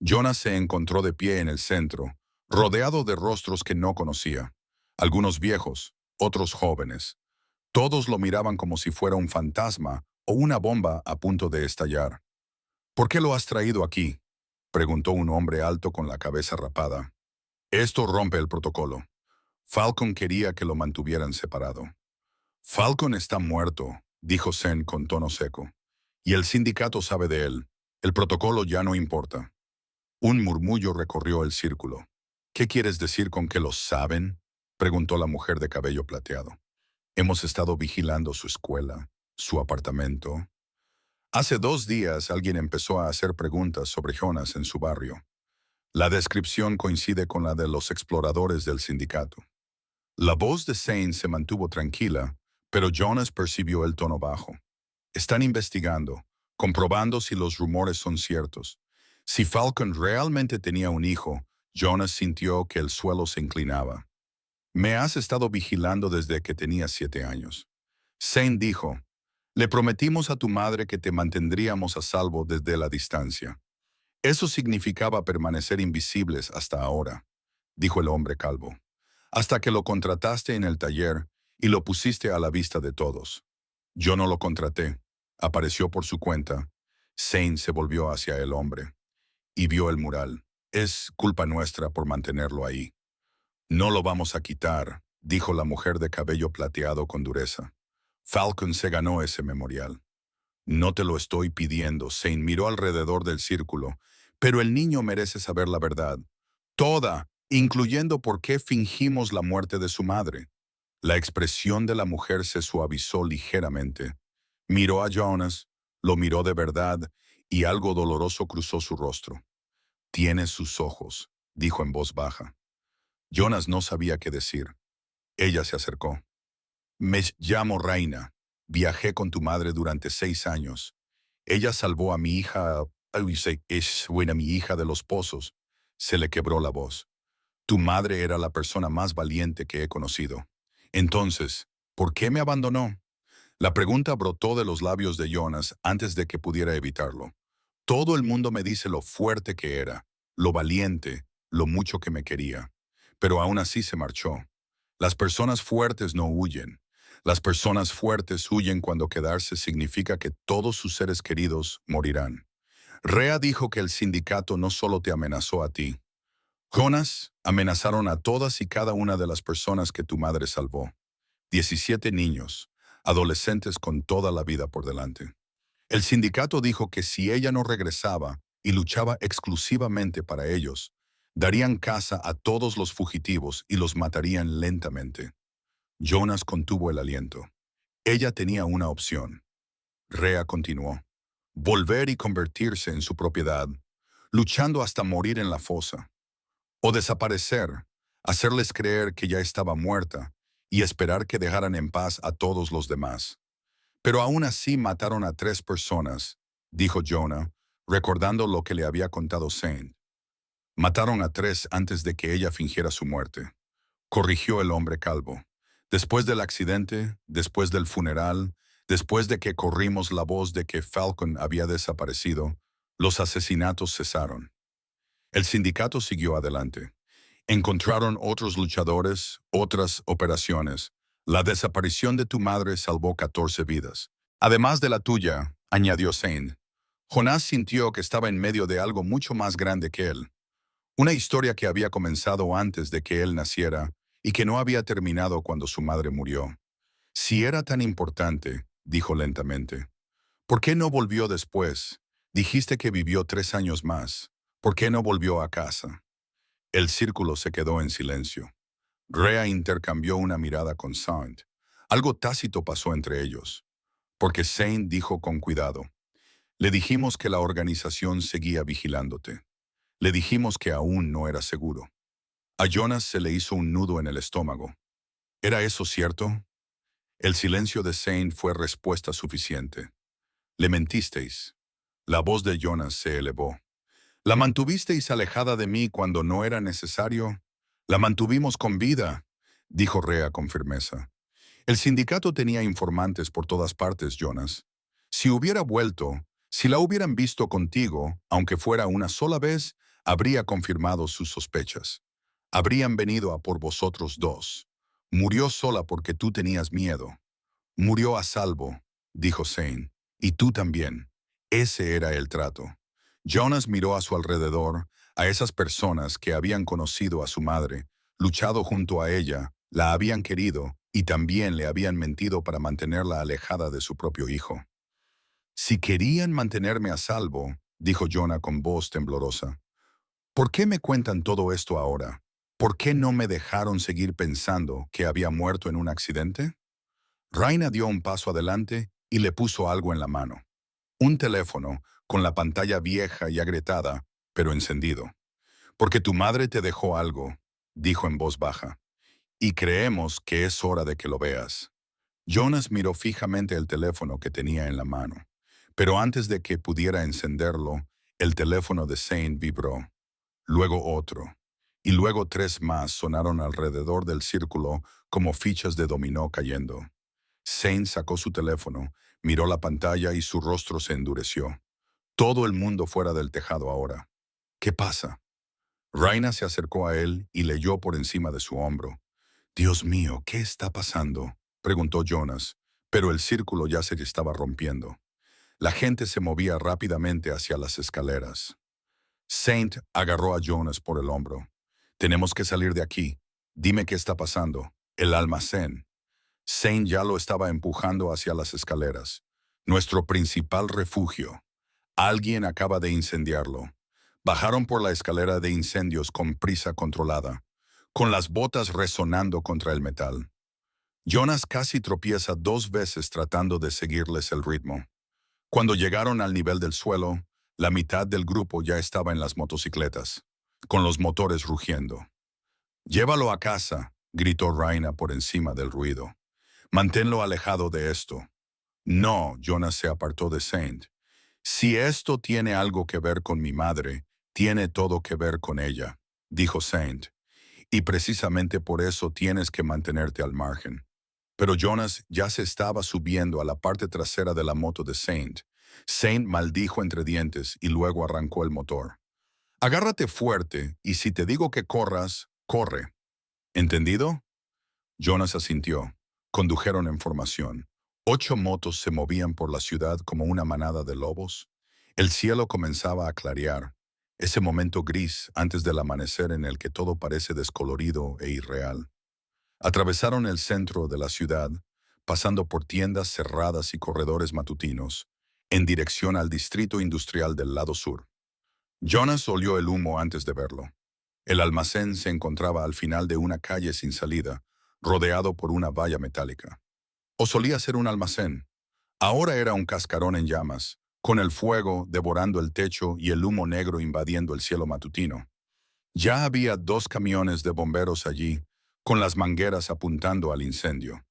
Jonas se encontró de pie en el centro, rodeado de rostros que no conocía. Algunos viejos, otros jóvenes. Todos lo miraban como si fuera un fantasma o una bomba a punto de estallar. ¿Por qué lo has traído aquí?, preguntó un hombre alto con la cabeza rapada. Esto rompe el protocolo. Falcon quería que lo mantuvieran separado. Falcon está muerto, dijo Zen con tono seco. Y el sindicato sabe de él. El protocolo ya no importa. Un murmullo recorrió el círculo. ¿Qué quieres decir con que lo saben?, preguntó la mujer de cabello plateado. Hemos estado vigilando su escuela, su apartamento. Hace 2 días alguien empezó a hacer preguntas sobre Jonas en su barrio. La descripción coincide con la de los exploradores del sindicato. La voz de Zane se mantuvo tranquila, pero Jonas percibió el tono bajo. Están investigando, comprobando si los rumores son ciertos. Si Falcon realmente tenía un hijo, Jonas sintió que el suelo se inclinaba. Me has estado vigilando desde que tenía 7 años. Zane dijo, le prometimos a tu madre que te mantendríamos a salvo desde la distancia. Eso significaba permanecer invisibles hasta ahora, dijo el hombre calvo, hasta que lo contrataste en el taller y lo pusiste a la vista de todos. Yo no lo contraté. Apareció por su cuenta. Zane se volvió hacia el hombre y vio el mural. Es culpa nuestra por mantenerlo ahí. No lo vamos a quitar, dijo la mujer de cabello plateado con dureza. Falcon se ganó ese memorial. No te lo estoy pidiendo, Zane miró alrededor del círculo, pero el niño merece saber la verdad. Toda, incluyendo por qué fingimos la muerte de su madre. La expresión de la mujer se suavizó ligeramente. Miró a Jonas, lo miró de verdad, y algo doloroso cruzó su rostro. Tienes sus ojos, dijo en voz baja. Jonas no sabía qué decir. Ella se acercó. Me llamo Reina. Viajé con tu madre durante 6 años. Ella salvó a mi hija, mi hija de los pozos. Se le quebró la voz. Tu madre era la persona más valiente que he conocido. Entonces, ¿por qué me abandonó? La pregunta brotó de los labios de Jonas antes de que pudiera evitarlo. Todo el mundo me dice lo fuerte que era, lo valiente, lo mucho que me quería. Pero aún así se marchó. Las personas fuertes no huyen. Las personas fuertes huyen cuando quedarse significa que todos sus seres queridos morirán. Rea dijo que el sindicato no solo te amenazó a ti. Jonas, amenazaron a todas y cada una de las personas que tu madre salvó. 17 niños, adolescentes con toda la vida por delante. El sindicato dijo que si ella no regresaba y luchaba exclusivamente para ellos, darían caza a todos los fugitivos y los matarían lentamente. Jonas contuvo el aliento. Ella tenía una opción. Rea continuó. Volver y convertirse en su propiedad, luchando hasta morir en la fosa. O desaparecer, hacerles creer que ya estaba muerta y esperar que dejaran en paz a todos los demás. Pero aún así mataron a 3 personas, dijo Jonah, recordando lo que le había contado Saint. Mataron a 3 antes de que ella fingiera su muerte. Corrigió el hombre calvo. Después del accidente, después del funeral, después de que corrimos la voz de que Falcon había desaparecido, los asesinatos cesaron. El sindicato siguió adelante. Encontraron otros luchadores, otras operaciones. La desaparición de tu madre salvó 14 vidas. Además de la tuya, añadió Zane. Jonás sintió que estaba en medio de algo mucho más grande que él. Una historia que había comenzado antes de que él naciera y que no había terminado cuando su madre murió. Si era tan importante, dijo lentamente, ¿por qué no volvió después? Dijiste que vivió 3 años más. ¿Por qué no volvió a casa? El círculo se quedó en silencio. Rhea intercambió una mirada con Saint. Algo tácito pasó entre ellos, porque Saint dijo con cuidado, le dijimos que la organización seguía vigilándote. Le dijimos que aún no era seguro. A Jonas se le hizo un nudo en el estómago. ¿Era eso cierto? El silencio de Saint fue respuesta suficiente. Le mentisteis. La voz de Jonas se elevó. La mantuvisteis alejada de mí cuando no era necesario. La mantuvimos con vida, dijo Rhea con firmeza. El sindicato tenía informantes por todas partes, Jonas. Si hubiera vuelto, si la hubieran visto contigo, aunque fuera una sola vez, habría confirmado sus sospechas. Habrían venido a por vosotros dos. Murió sola porque tú tenías miedo. Murió a salvo, dijo Zane. Y tú también. Ese era el trato. Jonas miró a su alrededor, a esas personas que habían conocido a su madre, luchado junto a ella, la habían querido y también le habían mentido para mantenerla alejada de su propio hijo. Si querían mantenerme a salvo, dijo Jonah con voz temblorosa, ¿por qué me cuentan todo esto ahora? ¿Por qué no me dejaron seguir pensando que había muerto en un accidente? Raina dio un paso adelante y le puso algo en la mano. Un teléfono, con la pantalla vieja y agrietada, pero encendido. Porque tu madre te dejó algo, dijo en voz baja, y creemos que es hora de que lo veas. Jonas miró fijamente el teléfono que tenía en la mano, pero antes de que pudiera encenderlo, el teléfono de Zane vibró. Luego otro, y luego 3 más sonaron alrededor del círculo como fichas de dominó cayendo. Zane sacó su teléfono, miró la pantalla y su rostro se endureció. Todo el mundo fuera del tejado ahora. ¿Qué pasa? Raina se acercó a él y leyó por encima de su hombro. Dios mío, ¿qué está pasando?, preguntó Jonas, pero el círculo ya se estaba rompiendo. La gente se movía rápidamente hacia las escaleras. Saint agarró a Jonas por el hombro. Tenemos que salir de aquí. Dime qué está pasando. El almacén. Saint ya lo estaba empujando hacia las escaleras. Nuestro principal refugio. Alguien acaba de incendiarlo. Bajaron por la escalera de incendios con prisa controlada, con las botas resonando contra el metal. Jonas casi tropieza 2 veces tratando de seguirles el ritmo. Cuando llegaron al nivel del suelo, la mitad del grupo ya estaba en las motocicletas, con los motores rugiendo. «Llévalo a casa», gritó Raina por encima del ruido. «Manténlo alejado de esto». «No», Jonas se apartó de Saint. «Si esto tiene algo que ver con mi madre, tiene todo que ver con ella», dijo Saint. «Y precisamente por eso tienes que mantenerte al margen». Pero Jonas ya se estaba subiendo a la parte trasera de la moto de Saint. Saint maldijo entre dientes y luego arrancó el motor. «Agárrate fuerte y si te digo que corras, corre. ¿Entendido?» Jonas asintió. Condujeron en formación. 8 motos se movían por la ciudad como una manada de lobos. El cielo comenzaba a clarear. Ese momento gris antes del amanecer en el que todo parece descolorido e irreal. Atravesaron el centro de la ciudad, pasando por tiendas cerradas y corredores matutinos, en dirección al distrito industrial del lado sur. Jonas olió el humo antes de verlo. El almacén se encontraba al final de una calle sin salida, rodeado por una valla metálica. O solía ser un almacén. Ahora era un cascarón en llamas, con el fuego devorando el techo y el humo negro invadiendo el cielo matutino. Ya había 2 camiones de bomberos allí, con las mangueras apuntando al incendio.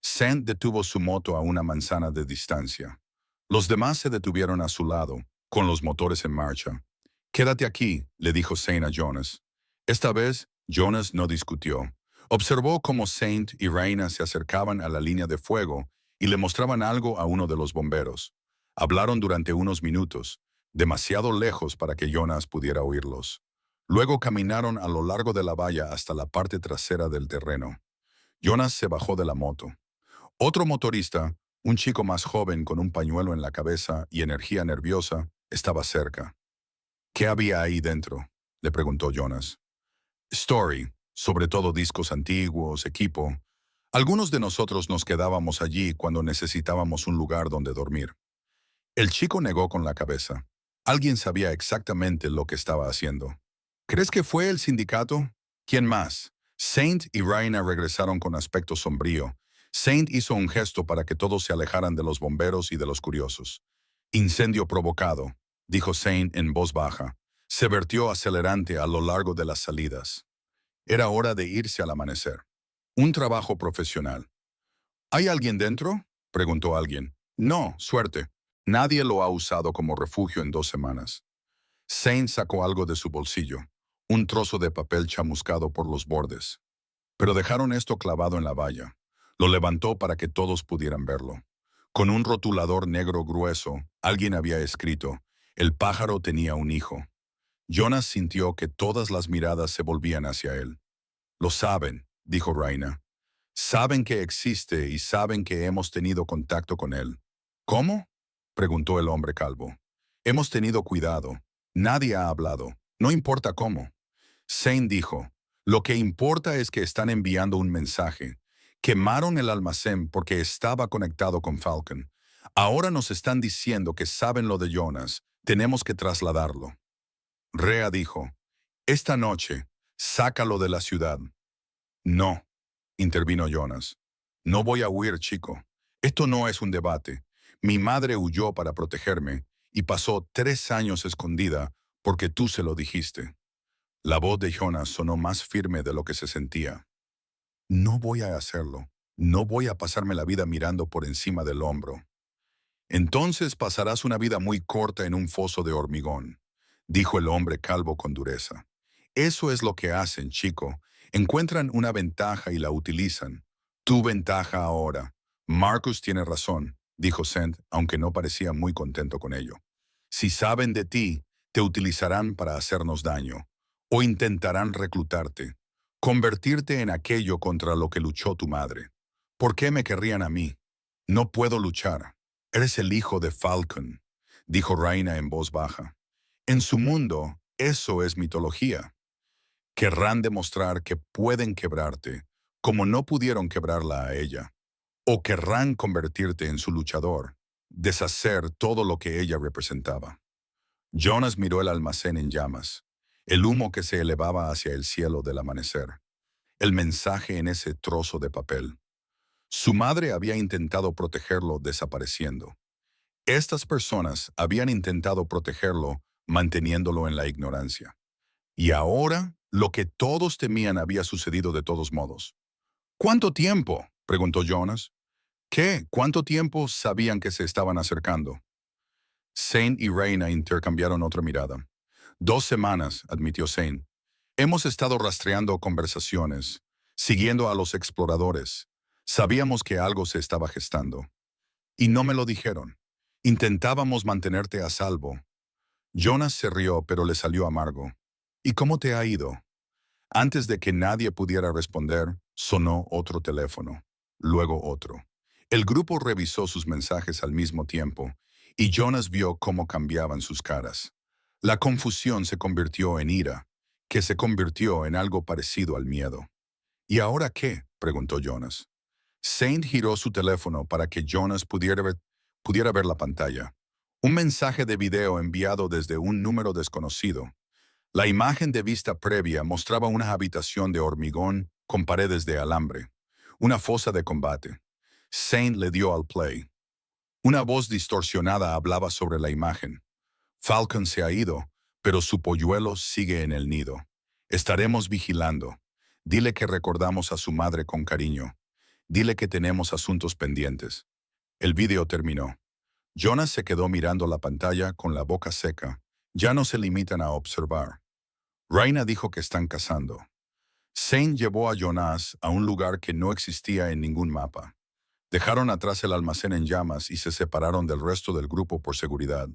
Saint detuvo su moto a una manzana de distancia. Los demás se detuvieron a su lado, con los motores en marcha. «Quédate aquí», le dijo Saint a Jonas. Esta vez, Jonas no discutió. Observó cómo Saint y Raina se acercaban a la línea de fuego y le mostraban algo a uno de los bomberos. Hablaron durante unos minutos, demasiado lejos para que Jonas pudiera oírlos. Luego caminaron a lo largo de la valla hasta la parte trasera del terreno. Jonas se bajó de la moto. Otro motorista, un chico más joven con un pañuelo en la cabeza y energía nerviosa, estaba cerca. «¿Qué había ahí dentro?», le preguntó Jonas. «Story», sobre todo discos antiguos, equipo. Algunos de nosotros nos quedábamos allí cuando necesitábamos un lugar donde dormir. El chico negó con la cabeza. Alguien sabía exactamente lo que estaba haciendo. ¿Crees que fue el sindicato? ¿Quién más? Saint y Raina regresaron con aspecto sombrío. Saint hizo un gesto para que todos se alejaran de los bomberos y de los curiosos. Incendio provocado, dijo Saint en voz baja. Se vertió acelerante a lo largo de las salidas. Era hora de irse al amanecer. Un trabajo profesional. ¿Hay alguien dentro? Preguntó alguien. No, suerte. Nadie lo ha usado como refugio en 2 semanas. Saint sacó algo de su bolsillo, un trozo de papel chamuscado por los bordes. Pero dejaron esto clavado en la valla. Lo levantó para que todos pudieran verlo. Con un rotulador negro grueso, alguien había escrito, «El pájaro tenía un hijo». Jonas sintió que todas las miradas se volvían hacia él. «Lo saben», dijo Raina. «Saben que existe y saben que hemos tenido contacto con él». «¿Cómo?», preguntó el hombre calvo. «Hemos tenido cuidado. Nadie ha hablado. No importa cómo». Saint dijo, «Lo que importa es que están enviando un mensaje. Quemaron el almacén porque estaba conectado con Falcon. Ahora nos están diciendo que saben lo de Jonas. Tenemos que trasladarlo». Rea dijo, «Esta noche, sácalo de la ciudad». «No», intervino Jonas. «No voy a huir, chico. Esto no es un debate. Mi madre huyó para protegerme y pasó 3 años escondida porque tú se lo dijiste». La voz de Jonas sonó más firme de lo que se sentía. «No voy a hacerlo. No voy a pasarme la vida mirando por encima del hombro». «Entonces pasarás una vida muy corta en un foso de hormigón», dijo el hombre calvo con dureza. «Eso es lo que hacen, chico. Encuentran una ventaja y la utilizan. Tu ventaja ahora». «Marcus tiene razón», dijo Sent, aunque no parecía muy contento con ello. «Si saben de ti, te utilizarán para hacernos daño. O intentarán reclutarte, convertirte en aquello contra lo que luchó tu madre. ¿Por qué me querrían a mí? No puedo luchar. Eres el hijo de Falcon», dijo Raina en voz baja. «En su mundo, eso es mitología. Querrán demostrar que pueden quebrarte, como no pudieron quebrarla a ella. O querrán convertirte en su luchador, deshacer todo lo que ella representaba». Jonas miró el almacén en llamas, el humo que se elevaba hacia el cielo del amanecer, el mensaje en ese trozo de papel. Su madre había intentado protegerlo desapareciendo. Estas personas habían intentado protegerlo manteniéndolo en la ignorancia. Y ahora, lo que todos temían había sucedido de todos modos. «¿Cuánto tiempo?», preguntó Jonas. «¿Qué? ¿Cuánto tiempo sabían que se estaban acercando?» Saint y Reina intercambiaron otra mirada. 2 semanas, admitió Saint. «Hemos estado rastreando conversaciones, siguiendo a los exploradores. Sabíamos que algo se estaba gestando. Y no me lo dijeron. Intentábamos mantenerte a salvo». Jonas se rió, pero le salió amargo. «¿Y cómo te ha ido?». Antes de que nadie pudiera responder, sonó otro teléfono. Luego otro. El grupo revisó sus mensajes al mismo tiempo, y Jonas vio cómo cambiaban sus caras. La confusión se convirtió en ira, que se convirtió en algo parecido al miedo. «¿Y ahora qué?», preguntó Jonas. Saint giró su teléfono para que Jonas pudiera ver la pantalla. Un mensaje de video enviado desde un número desconocido. La imagen de vista previa mostraba una habitación de hormigón con paredes de alambre, una fosa de combate. Saint le dio al play. Una voz distorsionada hablaba sobre la imagen. «Falcon se ha ido, pero su polluelo sigue en el nido. Estaremos vigilando. Dile que recordamos a su madre con cariño. Dile que tenemos asuntos pendientes». El vídeo terminó. Jonas se quedó mirando la pantalla con la boca seca. Ya no se limitan a observar. Raina dijo que están cazando. Saint llevó a Jonas a un lugar que no existía en ningún mapa. Dejaron atrás el almacén en llamas y se separaron del resto del grupo por seguridad.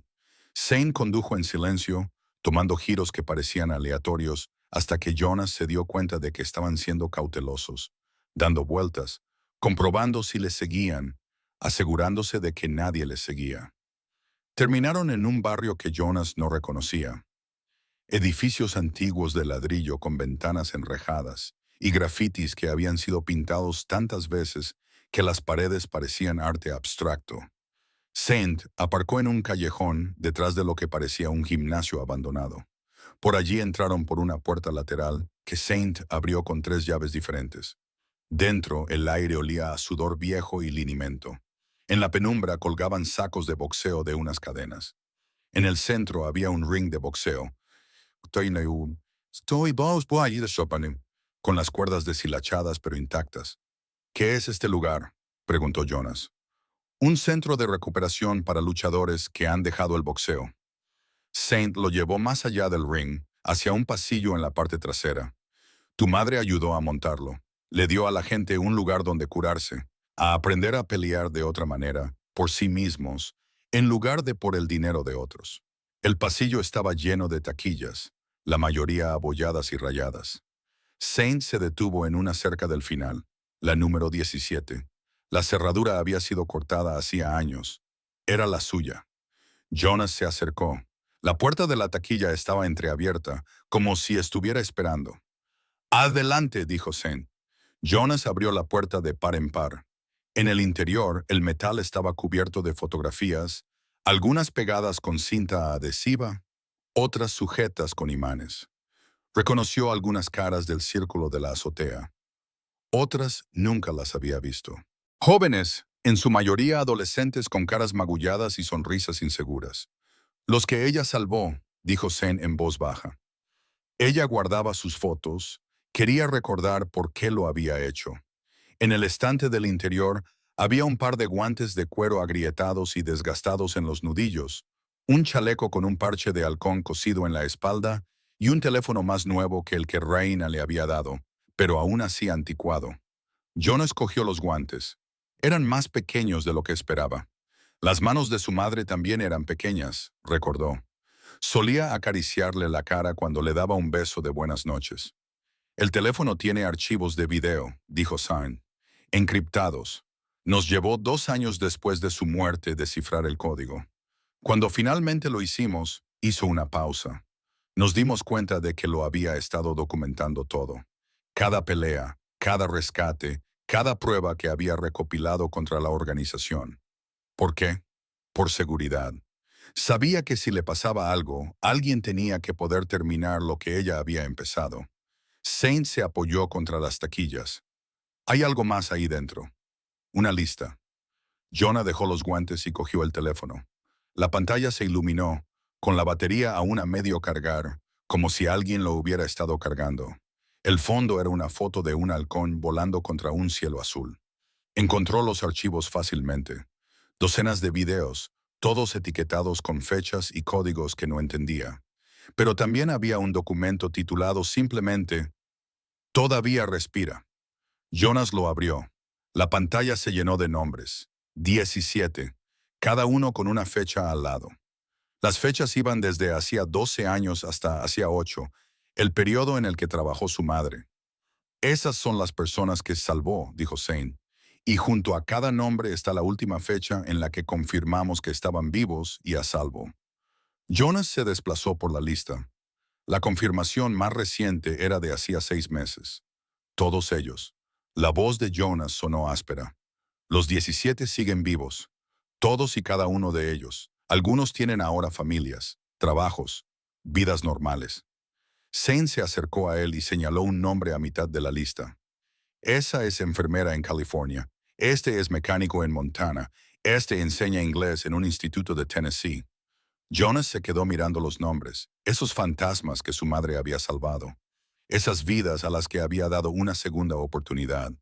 Saint condujo en silencio, tomando giros que parecían aleatorios, hasta que Jonas se dio cuenta de que estaban siendo cautelosos, dando vueltas, comprobando si les seguían, asegurándose de que nadie les seguía. Terminaron en un barrio que Jonas no reconocía. Edificios antiguos de ladrillo con ventanas enrejadas y grafitis que habían sido pintados tantas veces que las paredes parecían arte abstracto. Saint aparcó en un callejón detrás de lo que parecía un gimnasio abandonado. Por allí entraron por una puerta lateral que Saint abrió con 3 llaves diferentes. Dentro, el aire olía a sudor viejo y linimento. En la penumbra colgaban sacos de boxeo de unas cadenas. En el centro había un ring de boxeo. Con las cuerdas deshilachadas pero intactas. ¿Qué es este lugar?, preguntó Jonas. Un centro de recuperación para luchadores que han dejado el boxeo. Saint lo llevó más allá del ring, hacia un pasillo en la parte trasera. Tu madre ayudó a montarlo. Le dio a la gente un lugar donde curarse, a aprender a pelear de otra manera, por sí mismos, en lugar de por el dinero de otros. El pasillo estaba lleno de taquillas, la mayoría abolladas y rayadas. Saint se detuvo en una cerca del final, la número 17. La cerradura había sido cortada hacía años. Era la suya. Jonas se acercó. La puerta de la taquilla estaba entreabierta, como si estuviera esperando. Adelante, dijo Saint. Jonas abrió la puerta de par en par. En el interior, el metal estaba cubierto de fotografías, algunas pegadas con cinta adhesiva, otras sujetas con imanes. Reconoció algunas caras del círculo de la azotea. Otras nunca las había visto. Jóvenes, en su mayoría adolescentes con caras magulladas y sonrisas inseguras. Los que ella salvó, dijo Zen en voz baja. Ella guardaba sus fotos, quería recordar por qué lo había hecho. En el estante del interior había un par de guantes de cuero agrietados y desgastados en los nudillos, un chaleco con un parche de halcón cosido en la espalda y un teléfono más nuevo que el que Reina le había dado, pero aún así anticuado. John escogió los guantes. Eran más pequeños de lo que esperaba. Las manos de su madre también eran pequeñas, recordó. Solía acariciarle la cara cuando le daba un beso de buenas noches. El teléfono tiene archivos de video, dijo Sain, encriptados. Nos llevó 2 años después de su muerte descifrar el código. Cuando finalmente lo hicimos, hizo una pausa. Nos dimos cuenta de que lo había estado documentando todo. Cada pelea, cada rescate, cada prueba que había recopilado contra la organización. ¿Por qué? Por seguridad. Sabía que si le pasaba algo, alguien tenía que poder terminar lo que ella había empezado. Saint se apoyó contra las taquillas. Hay algo más ahí dentro. Una lista. Jonah dejó los guantes y cogió el teléfono. La pantalla se iluminó, con la batería aún a medio cargar, como si alguien lo hubiera estado cargando. El fondo era una foto de un halcón volando contra un cielo azul. Encontró los archivos fácilmente. Docenas de videos, todos etiquetados con fechas y códigos que no entendía. Pero también había un documento titulado simplemente «Todavía respira». Jonas lo abrió. La pantalla se llenó de nombres. 17, cada uno con una fecha al lado. Las fechas iban desde hacía 12 años hasta hacía 8, el periodo en el que trabajó su madre. Esas son las personas que salvó, dijo Saint, y junto a cada nombre está la última fecha en la que confirmamos que estaban vivos y a salvo. Jonas se desplazó por la lista. La confirmación más reciente era de hacía 6 meses. Todos ellos. La voz de Jonas sonó áspera. Los 17 siguen vivos. Todos y cada uno de ellos. Algunos tienen ahora familias, trabajos, vidas normales. Saint se acercó a él y señaló un nombre a mitad de la lista. Esa es enfermera en California. Este es mecánico en Montana. Este enseña inglés en un instituto de Tennessee. Jonas se quedó mirando los nombres, esos fantasmas que su madre había salvado. Esas vidas a las que había dado una segunda oportunidad.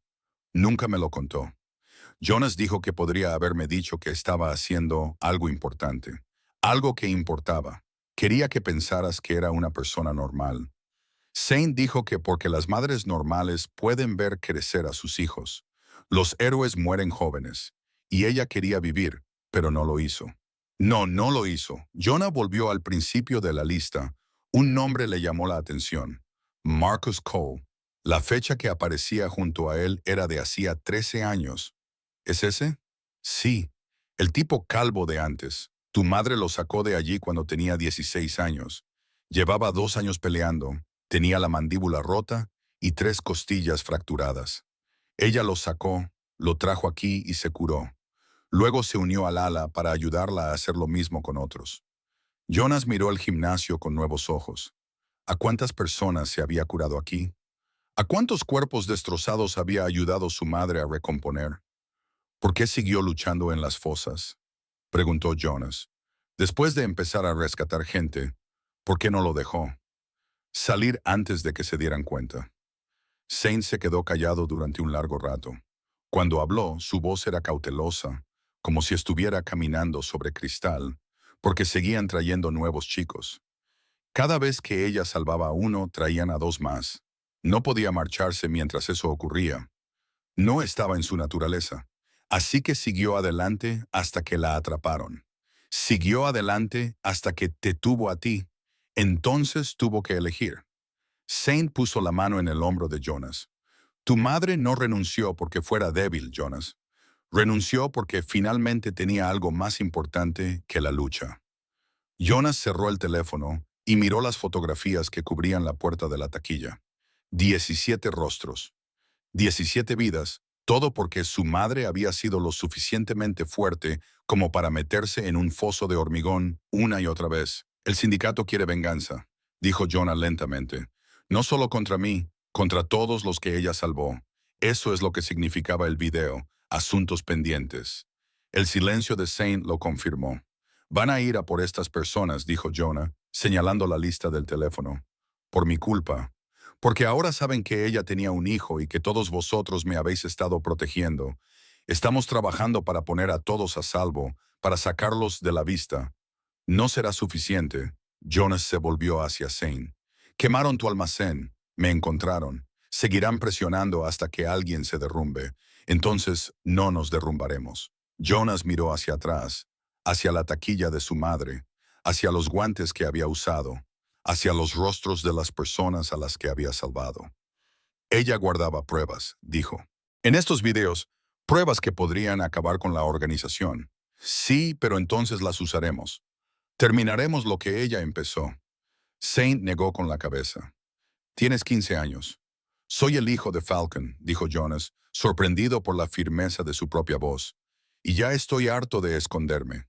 Nunca me lo contó. Jonas dijo que podría haberme dicho que estaba haciendo algo importante, algo que importaba. Quería que pensaras que era una persona normal. Saint dijo que porque las madres normales pueden ver crecer a sus hijos. Los héroes mueren jóvenes, y ella quería vivir, pero no lo hizo. No lo hizo. Jonah volvió al principio de la lista. Un nombre le llamó la atención. Marcus Cole. La fecha que aparecía junto a él era de hacía 13 años. ¿Es ese? Sí. El tipo calvo de antes. Tu madre lo sacó de allí cuando tenía 16 años. Llevaba 2 años peleando, tenía la mandíbula rota y 3 costillas fracturadas. Ella lo sacó, lo trajo aquí y se curó. Luego se unió al ala para ayudarla a hacer lo mismo con otros. Jonas miró el gimnasio con nuevos ojos. ¿A cuántas personas se había curado aquí? ¿A cuántos cuerpos destrozados había ayudado su madre a recomponer? ¿Por qué siguió luchando en las fosas? Preguntó Jonas. Después de empezar a rescatar gente, ¿por qué no lo dejó? Salir antes de que se dieran cuenta. Saint se quedó callado durante un largo rato. Cuando habló, su voz era cautelosa, como si estuviera caminando sobre cristal, porque seguían trayendo nuevos chicos. Cada vez que ella salvaba a uno, traían a 2 más. No podía marcharse mientras eso ocurría. No estaba en su naturaleza. Así que siguió adelante hasta que la atraparon. Siguió adelante hasta que te tuvo a ti. Entonces tuvo que elegir. Saint puso la mano en el hombro de Jonas. Tu madre no renunció porque fuera débil, Jonas. Renunció porque finalmente tenía algo más importante que la lucha. Jonas cerró el teléfono y miró las fotografías que cubrían la puerta de la taquilla. 17 rostros. 17 vidas, todo porque su madre había sido lo suficientemente fuerte como para meterse en un foso de hormigón una y otra vez. El sindicato quiere venganza, dijo Jonah lentamente. No solo contra mí, contra todos los que ella salvó. Eso es lo que significaba el video, asuntos pendientes. El silencio de Saint lo confirmó. Van a ir a por estas personas, dijo Jonah, señalando la lista del teléfono. Por mi culpa. Porque ahora saben que ella tenía un hijo y que todos vosotros me habéis estado protegiendo. Estamos trabajando para poner a todos a salvo, para sacarlos de la vista. No será suficiente. Jonas se volvió hacia Saint. Quemaron tu almacén. Me encontraron. Seguirán presionando hasta que alguien se derrumbe. Entonces no nos derrumbaremos. Jonas miró hacia atrás, hacia la taquilla de su madre, hacia los guantes que había usado, hacia los rostros de las personas a las que había salvado. Ella guardaba pruebas, dijo. En estos videos, pruebas que podrían acabar con la organización. Sí, pero entonces las usaremos. Terminaremos lo que ella empezó. Saint negó con la cabeza. Tienes 15 años. Soy el hijo de Falcon, dijo Jonas, sorprendido por la firmeza de su propia voz. Y ya estoy harto de esconderme.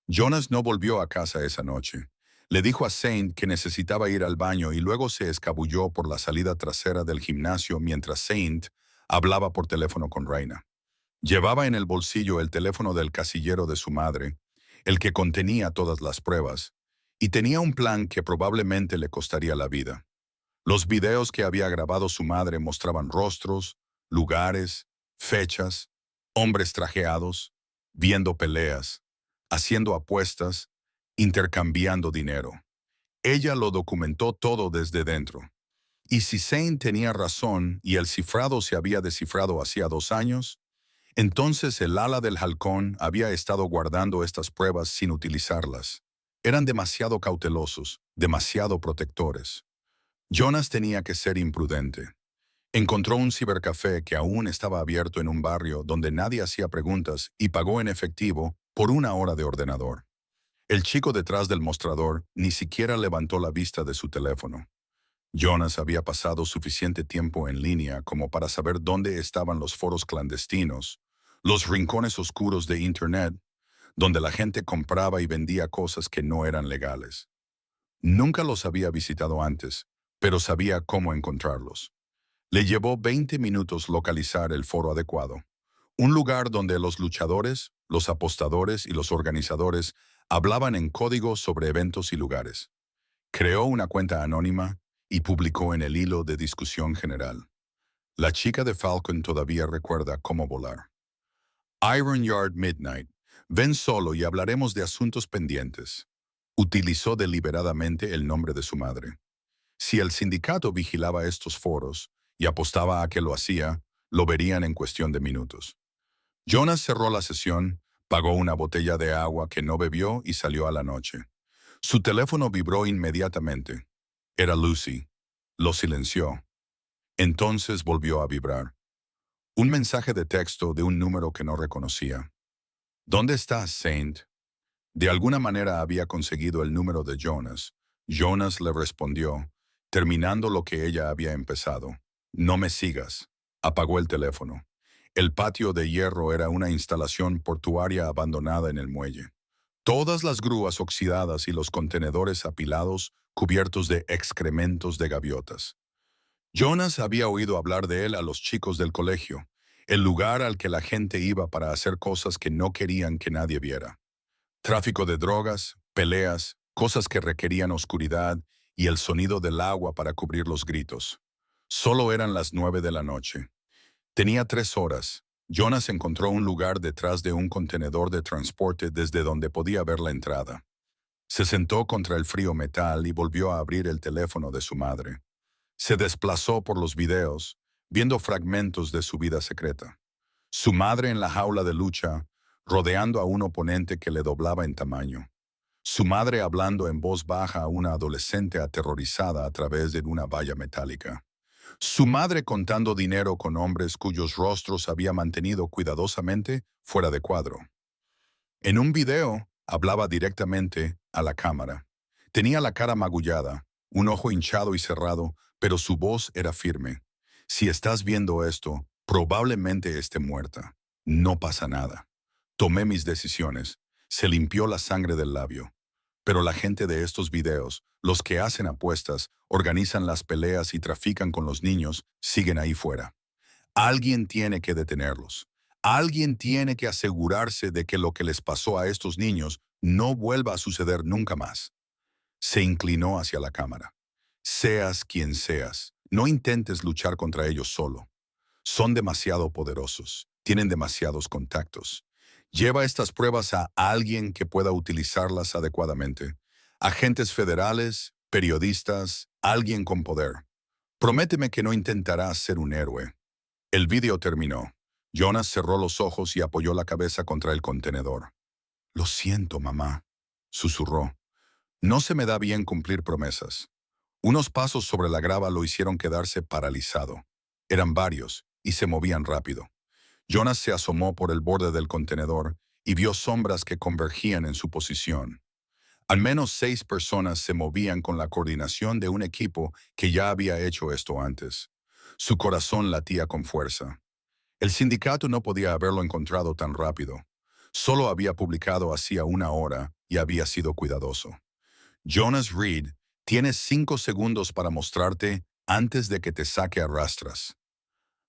Jonas no volvió a casa esa noche. Le dijo a Saint que necesitaba ir al baño y luego se escabulló por la salida trasera del gimnasio mientras Saint hablaba por teléfono con Raina. Llevaba en el bolsillo el teléfono del casillero de su madre, el que contenía todas las pruebas, y tenía un plan que probablemente le costaría la vida. Los videos que había grabado su madre mostraban rostros, lugares, fechas, hombres trajeados, viendo peleas, haciendo apuestas, intercambiando dinero. Ella lo documentó todo desde dentro. Y si Saint tenía razón y el cifrado se había descifrado hacía 2 años, entonces el ala del halcón había estado guardando estas pruebas sin utilizarlas. Eran demasiado cautelosos, demasiado protectores. Jonas tenía que ser imprudente. Encontró un cibercafé que aún estaba abierto en un barrio donde nadie hacía preguntas y pagó en efectivo por 1 hora de ordenador. El chico detrás del mostrador ni siquiera levantó la vista de su teléfono. Jonas había pasado suficiente tiempo en línea como para saber dónde estaban los foros clandestinos, los rincones oscuros de Internet, donde la gente compraba y vendía cosas que no eran legales. Nunca los había visitado antes, pero sabía cómo encontrarlos. Le llevó 20 minutos localizar el foro adecuado, un lugar donde los luchadores, los apostadores y los organizadores hablaban en código sobre eventos y lugares. Creó una cuenta anónima y publicó en el hilo de discusión general. La chica de Falcon todavía recuerda cómo volar. Iron Yard Midnight. Ven solo y hablaremos de asuntos pendientes. Utilizó deliberadamente el nombre de su madre. Si el sindicato vigilaba estos foros y apostaba a que lo hacía, lo verían en cuestión de minutos. Jonas cerró la sesión, pagó una botella de agua que no bebió y salió a la noche. Su teléfono vibró inmediatamente. Era Lucy. Lo silenció. Entonces volvió a vibrar. Un mensaje de texto de un número que no reconocía. ¿Dónde estás, Saint? De alguna manera había conseguido el número de Jonas. Jonas le respondió, terminando lo que ella había empezado. No me sigas. Apagó el teléfono. El patio de hierro era una instalación portuaria abandonada en el muelle. Todas las grúas oxidadas y los contenedores apilados cubiertos de excrementos de gaviotas. Jonas había oído hablar de él a los chicos del colegio, el lugar al que la gente iba para hacer cosas que no querían que nadie viera. Tráfico de drogas, peleas, cosas que requerían oscuridad y el sonido del agua para cubrir los gritos. Solo eran las 9 de la noche. Tenía 3 horas. Jonas encontró un lugar detrás de un contenedor de transporte desde donde podía ver la entrada. Se sentó contra el frío metal y volvió a abrir el teléfono de su madre. Se desplazó por los videos, viendo fragmentos de su vida secreta. Su madre en la jaula de lucha, rodeando a un oponente que le doblaba en tamaño. Su madre hablando en voz baja a una adolescente aterrorizada a través de una valla metálica. Su madre contando dinero con hombres cuyos rostros había mantenido cuidadosamente fuera de cuadro. En un video, hablaba directamente a la cámara. Tenía la cara magullada, un ojo hinchado y cerrado, pero su voz era firme. Si estás viendo esto, probablemente esté muerta. No pasa nada. Tomé mis decisiones. Se limpió la sangre del labio. Pero la gente de estos videos, los que hacen apuestas, organizan las peleas y trafican con los niños, siguen ahí fuera. Alguien tiene que detenerlos. Alguien tiene que asegurarse de que lo que les pasó a estos niños no vuelva a suceder nunca más. Se inclinó hacia la cámara. Seas quien seas, no intentes luchar contra ellos solo. Son demasiado poderosos, tienen demasiados contactos. Lleva estas pruebas a alguien que pueda utilizarlas adecuadamente. Agentes federales, periodistas, alguien con poder. Prométeme que no intentarás ser un héroe. El vídeo terminó. Jonas cerró los ojos y apoyó la cabeza contra el contenedor. Lo siento, mamá, susurró. No se me da bien cumplir promesas. Unos pasos sobre la grava lo hicieron quedarse paralizado. Eran varios y se movían rápido. Jonas se asomó por el borde del contenedor y vio sombras que convergían en su posición. Al menos 6 personas se movían con la coordinación de un equipo que ya había hecho esto antes. Su corazón latía con fuerza. El sindicato no podía haberlo encontrado tan rápido. Solo había publicado hacía 1 hora y había sido cuidadoso. Jonas Reed, tienes 5 segundos para mostrarte antes de que te saque a rastras.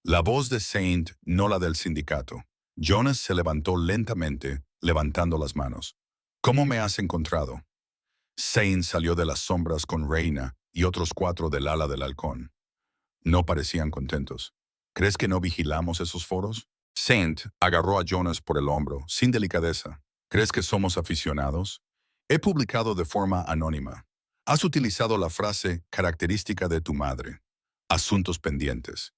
La voz de Saint, no la del sindicato. Jonas se levantó lentamente, levantando las manos. ¿Cómo me has encontrado? Saint salió de las sombras con Reina y otros 4 del ala del halcón. No parecían contentos. ¿Crees que no vigilamos esos foros? Saint agarró a Jonas por el hombro, sin delicadeza. ¿Crees que somos aficionados? He publicado de forma anónima. Has utilizado la frase característica de tu madre. Asuntos pendientes.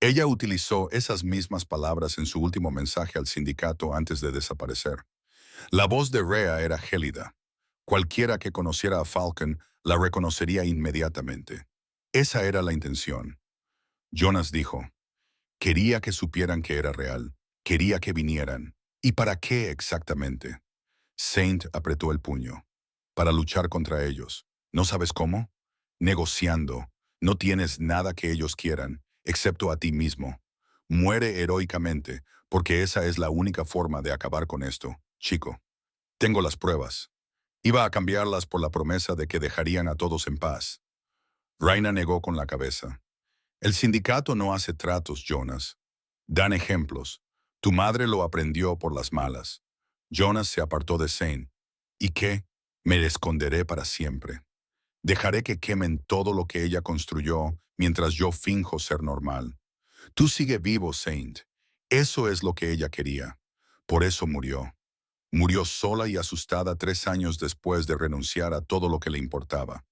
Ella utilizó esas mismas palabras en su último mensaje al sindicato antes de desaparecer. La voz de Rhea era gélida. Cualquiera que conociera a Falcon la reconocería inmediatamente. Esa era la intención. Jonas dijo, quería que supieran que era real. Quería que vinieran. ¿Y para qué exactamente? Saint apretó el puño. Para luchar contra ellos. ¿No sabes cómo? Negociando. No tienes nada que ellos quieran, excepto a ti mismo. Muere heroicamente, porque esa es la única forma de acabar con esto, chico. Tengo las pruebas. Iba a cambiarlas por la promesa de que dejarían a todos en paz. Raina negó con la cabeza. El sindicato no hace tratos, Jonas. Dan ejemplos. Tu madre lo aprendió por las malas. Jonas se apartó de Zane. ¿Y qué? Me esconderé para siempre. Dejaré que quemen todo lo que ella construyó mientras yo finjo ser normal. Tú sigue vivo, Saint. Eso es lo que ella quería. Por eso murió. Murió sola y asustada 3 años después de renunciar a todo lo que le importaba.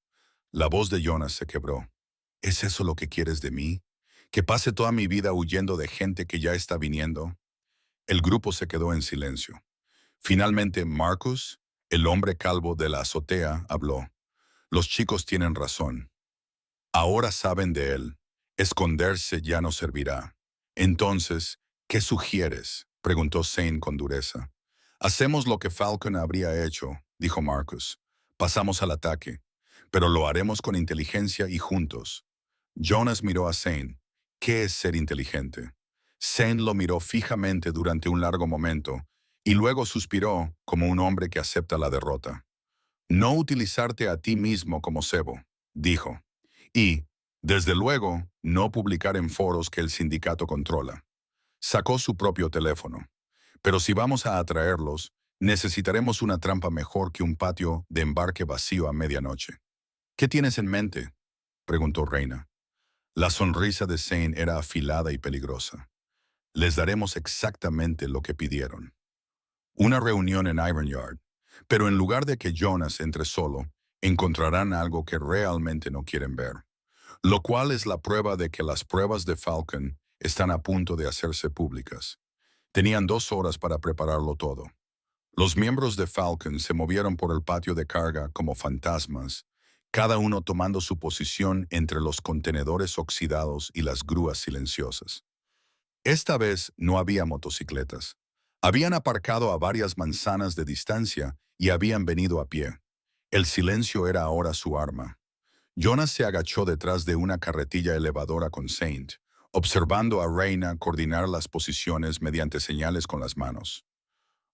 La voz de Jonas se quebró. ¿Es eso lo que quieres de mí? ¿Que pase toda mi vida huyendo de gente que ya está viniendo? El grupo se quedó en silencio. Finalmente, Marcus, el hombre calvo de la azotea, habló. Los chicos tienen razón. Ahora saben de él. Esconderse ya no servirá. Entonces, ¿qué sugieres? Preguntó Zane con dureza. Hacemos lo que Falcon habría hecho, dijo Marcus. Pasamos al ataque, pero lo haremos con inteligencia y juntos. Jonas miró a Zane. ¿Qué es ser inteligente? Saint lo miró fijamente durante un largo momento y luego suspiró como un hombre que acepta la derrota. No utilizarte a ti mismo como cebo, dijo. Y, desde luego, no publicar en foros que el sindicato controla. Sacó su propio teléfono. Pero si vamos a atraerlos, necesitaremos una trampa mejor que un patio de embarque vacío a medianoche. ¿Qué tienes en mente?, preguntó Reina. La sonrisa de Zane era afilada y peligrosa. Les daremos exactamente lo que pidieron. Una reunión en Iron Yard, pero en lugar de que Jonas entre solo, encontrarán algo que realmente no quieren ver. Lo cual es la prueba de que las pruebas de Falcon están a punto de hacerse públicas. Tenían 2 horas para prepararlo todo. Los miembros de Falcon se movieron por el patio de carga como fantasmas, cada uno tomando su posición entre los contenedores oxidados y las grúas silenciosas. Esta vez no había motocicletas. Habían aparcado a varias manzanas de distancia y habían venido a pie. El silencio era ahora su arma. Jonas se agachó detrás de una carretilla elevadora con Saint, observando a Reina coordinar las posiciones mediante señales con las manos.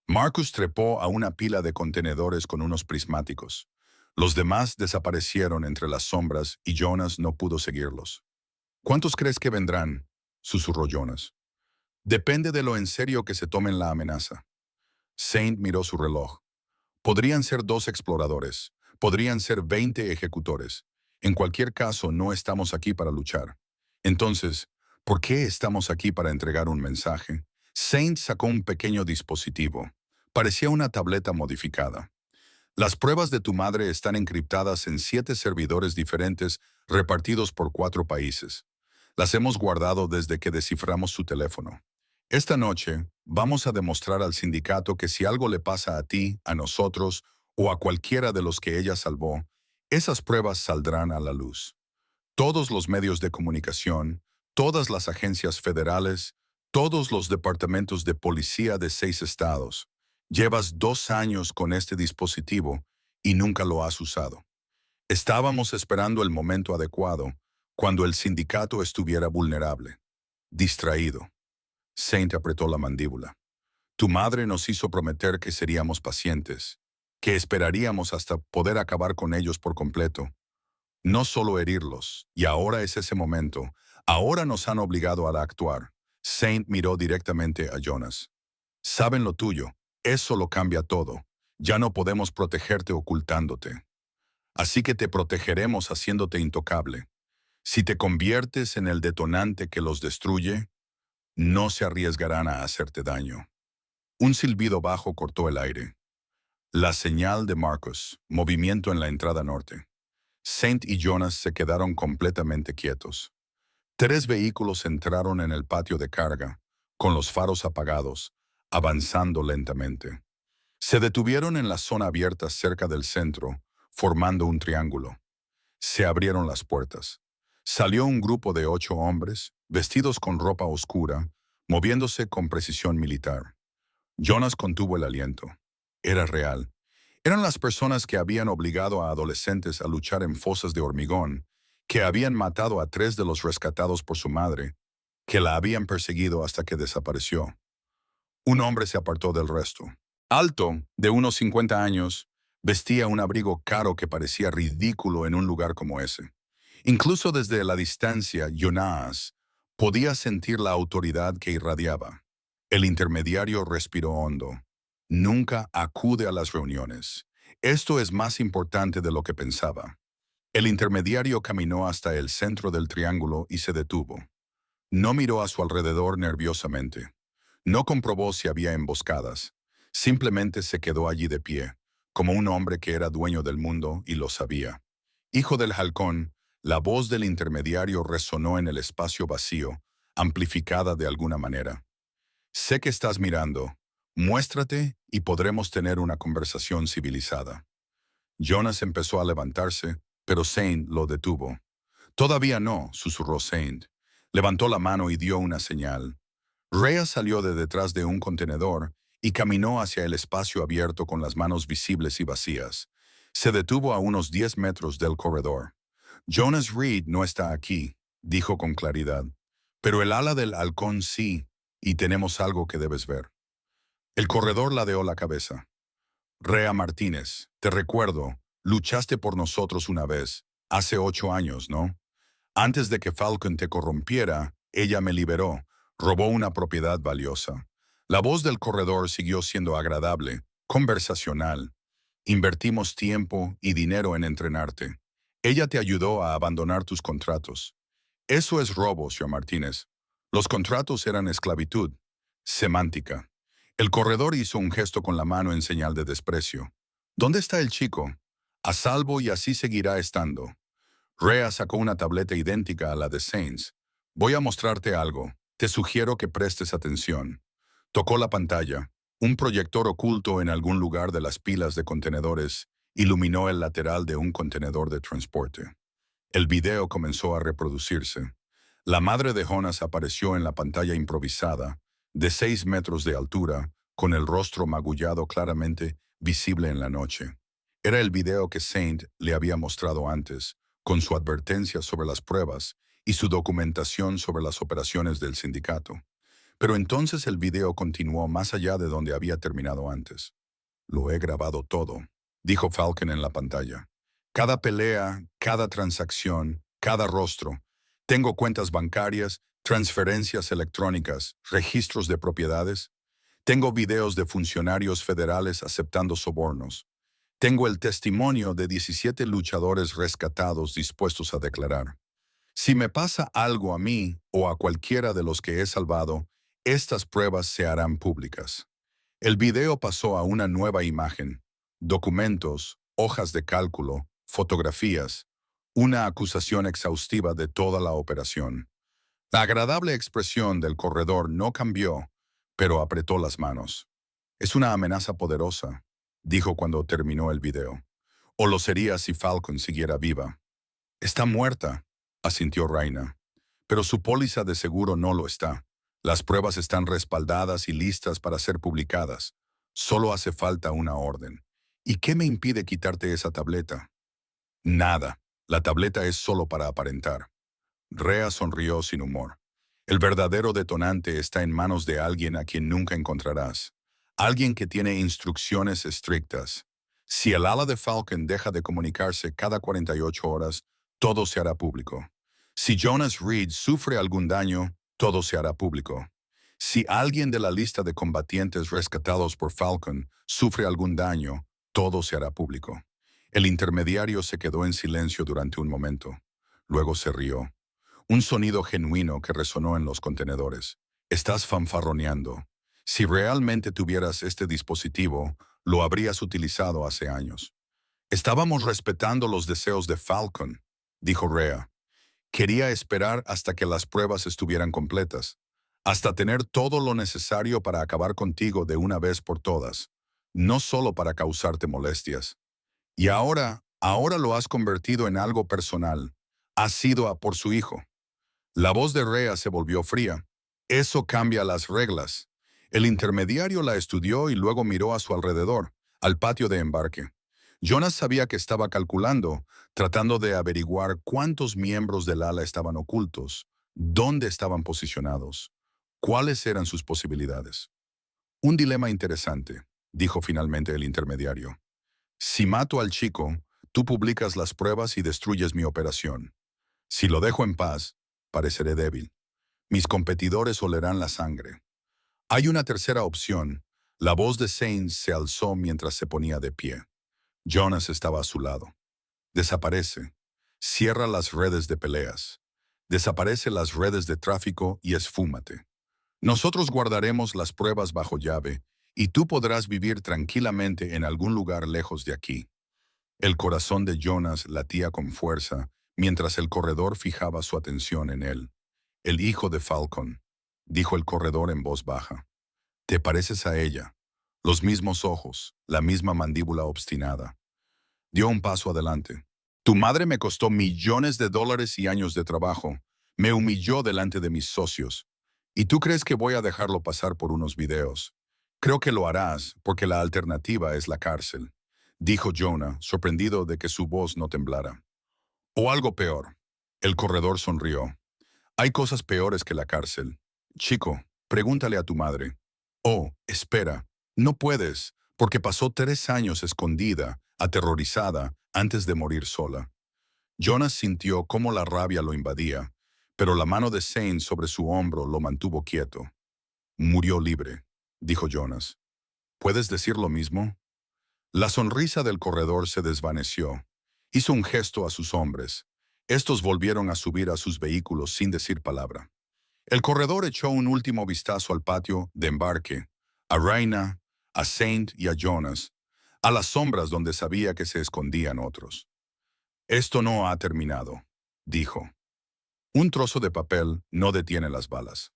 Marcus trepó a una pila de contenedores con unos prismáticos. Los demás desaparecieron entre las sombras y Jonas no pudo seguirlos. ¿Cuántos crees que vendrán?, susurró Jonas. Depende de lo en serio que se tomen la amenaza. Saint miró su reloj. Podrían ser 2 exploradores, podrían ser 20 ejecutores. En cualquier caso, no estamos aquí para luchar. Entonces, ¿por qué estamos aquí para entregar un mensaje? Saint sacó un pequeño dispositivo. Parecía una tableta modificada. Las pruebas de tu madre están encriptadas en 7 servidores diferentes repartidos por 4 países. Las hemos guardado desde que desciframos su teléfono. Esta noche, vamos a demostrar al sindicato que si algo le pasa a ti, a nosotros o a cualquiera de los que ella salvó, esas pruebas saldrán a la luz. Todos los medios de comunicación, todas las agencias federales, todos los departamentos de policía de 6 estados. Llevas 2 años con este dispositivo y nunca lo has usado. Estábamos esperando el momento adecuado, cuando el sindicato estuviera vulnerable, distraído. Saint apretó la mandíbula. Tu madre nos hizo prometer que seríamos pacientes, que esperaríamos hasta poder acabar con ellos por completo. No solo herirlos, y ahora es ese momento. Ahora nos han obligado a actuar. Saint miró directamente a Jonas. Saben lo tuyo, eso lo cambia todo. Ya no podemos protegerte ocultándote. Así que te protegeremos haciéndote intocable. Si te conviertes en el detonante que los destruye, no se arriesgarán a hacerte daño. Un silbido bajo cortó el aire. La señal de Marcus, movimiento en la entrada norte. Saint y Jonas se quedaron completamente quietos. 3 vehículos entraron en el patio de carga, con los faros apagados, avanzando lentamente. Se detuvieron en la zona abierta cerca del centro, formando un triángulo. Se abrieron las puertas. Salió un grupo de 8 hombres, vestidos con ropa oscura, moviéndose con precisión militar. Jonas contuvo el aliento. Era real. Eran las personas que habían obligado a adolescentes a luchar en fosas de hormigón, que habían matado a 3 de los rescatados por su madre, que la habían perseguido hasta que desapareció. Un hombre se apartó del resto. Alto, de unos 50 años, vestía un abrigo caro que parecía ridículo en un lugar como ese. Incluso desde la distancia, Jonas podía sentir la autoridad que irradiaba. El intermediario respiró hondo. Nunca acude a las reuniones. Esto es más importante de lo que pensaba. El intermediario caminó hasta el centro del triángulo y se detuvo. No miró a su alrededor nerviosamente. No comprobó si había emboscadas. Simplemente se quedó allí de pie, como un hombre que era dueño del mundo y lo sabía. Hijo del halcón, la voz del intermediario resonó en el espacio vacío, amplificada de alguna manera. Sé que estás mirando. Muéstrate y podremos tener una conversación civilizada. Jonas empezó a levantarse, pero Saint lo detuvo. Todavía no, susurró Saint. Levantó la mano y dio una señal. Rhea salió de detrás de un contenedor y caminó hacia el espacio abierto con las manos visibles y vacías. Se detuvo a unos 10 metros del corredor. Jonas Reed no está aquí, dijo con claridad. Pero el ala del halcón sí, y tenemos algo que debes ver. El corredor ladeó la cabeza. Rhea Martínez, te recuerdo, luchaste por nosotros una vez, hace 8 años, ¿no? Antes de que Falcon te corrompiera, ella me liberó, robó una propiedad valiosa. La voz del corredor siguió siendo agradable, conversacional. Invertimos tiempo y dinero en entrenarte. Ella te ayudó a abandonar tus contratos. Eso es robo, señor Martínez. Los contratos eran esclavitud. Semántica. El corredor hizo un gesto con la mano en señal de desprecio. ¿Dónde está el chico? A salvo y así seguirá estando. Rhea sacó una tableta idéntica a la de Saints. Voy a mostrarte algo. Te sugiero que prestes atención. Tocó la pantalla. Un proyector oculto en algún lugar de las pilas de contenedores iluminó el lateral de un contenedor de transporte. El video comenzó a reproducirse. La madre de Jonas apareció en la pantalla improvisada, de 6 metros de altura, con el rostro magullado claramente visible en la noche. Era el video que Saint le había mostrado antes, con su advertencia sobre las pruebas y su documentación sobre las operaciones del sindicato. Pero entonces el video continuó más allá de donde había terminado antes. Lo he grabado todo, dijo Falcon en la pantalla. Cada pelea, cada transacción, cada rostro. Tengo cuentas bancarias, transferencias electrónicas, registros de propiedades. Tengo videos de funcionarios federales aceptando sobornos. Tengo el testimonio de 17 luchadores rescatados dispuestos a declarar. Si me pasa algo a mí o a cualquiera de los que he salvado, estas pruebas se harán públicas. El video pasó a una nueva imagen, documentos, hojas de cálculo, fotografías, una acusación exhaustiva de toda la operación. La agradable expresión del corredor no cambió, pero apretó las manos. Es una amenaza poderosa, dijo cuando terminó el video. O lo sería si Falcon siguiera viva. Está muerta, asintió Raina. Pero su póliza de seguro no lo está. Las pruebas están respaldadas y listas para ser publicadas. Solo hace falta una orden. ¿Y qué me impide quitarte esa tableta? Nada. La tableta es solo para aparentar. Rhea sonrió sin humor. El verdadero detonante está en manos de alguien a quien nunca encontrarás. Alguien que tiene instrucciones estrictas. Si el ala de Falcon deja de comunicarse cada 48 horas, todo se hará público. Si Jonas Reed sufre algún daño, todo se hará público. Si alguien de la lista de combatientes rescatados por Falcon sufre algún daño, todo se hará público. El intermediario se quedó en silencio durante un momento. Luego se rió. Un sonido genuino que resonó en los contenedores. Estás fanfarroneando. Si realmente tuvieras este dispositivo, lo habrías utilizado hace años. Estábamos respetando los deseos de Falcon, dijo Rhea. Quería esperar hasta que las pruebas estuvieran completas, hasta tener todo lo necesario para acabar contigo de una vez por todas, no solo para causarte molestias. Y ahora lo has convertido en algo personal. Has ido a por su hijo. La voz de Rhea se volvió fría. Eso cambia las reglas. El intermediario la estudió y luego miró a su alrededor, al patio de embarque. Jonas sabía que estaba calculando, tratando de averiguar cuántos miembros del ala estaban ocultos, dónde estaban posicionados, cuáles eran sus posibilidades. Un dilema interesante, dijo finalmente el intermediario. Si mato al chico, tú publicas las pruebas y destruyes mi operación. Si lo dejo en paz, pareceré débil. Mis competidores olerán la sangre. Hay una tercera opción. La voz de Sainz se alzó mientras se ponía de pie. Jonas estaba a su lado. Desaparece. Cierra las redes de peleas. Desaparece las redes de tráfico y esfúmate. Nosotros guardaremos las pruebas bajo llave y tú podrás vivir tranquilamente en algún lugar lejos de aquí. El corazón de Jonas latía con fuerza mientras el corredor fijaba su atención en él. El hijo de Falcon, dijo el corredor en voz baja. Te pareces a ella. Los mismos ojos, la misma mandíbula obstinada. Dio un paso adelante. Tu madre me costó millones de dólares y años de trabajo. Me humilló delante de mis socios. ¿Y tú crees que voy a dejarlo pasar por unos videos? Creo que lo harás, porque la alternativa es la cárcel, dijo Jonah, sorprendido de que su voz no temblara. O algo peor. El corredor sonrió. Hay cosas peores que la cárcel. Chico, pregúntale a tu madre. Oh, espera, no puedes, porque pasó 3 años escondida, aterrorizada, antes de morir sola. Jonas sintió cómo la rabia lo invadía, pero la mano de Zane sobre su hombro lo mantuvo quieto. Murió libre, dijo Jonas. ¿Puedes decir lo mismo? La sonrisa del corredor se desvaneció. Hizo un gesto a sus hombres. Estos volvieron a subir a sus vehículos sin decir palabra. El corredor echó un último vistazo al patio de embarque, a Raina, a Saint y a Jonas, a las sombras donde sabía que se escondían otros. Esto no ha terminado, dijo. Un trozo de papel no detiene las balas.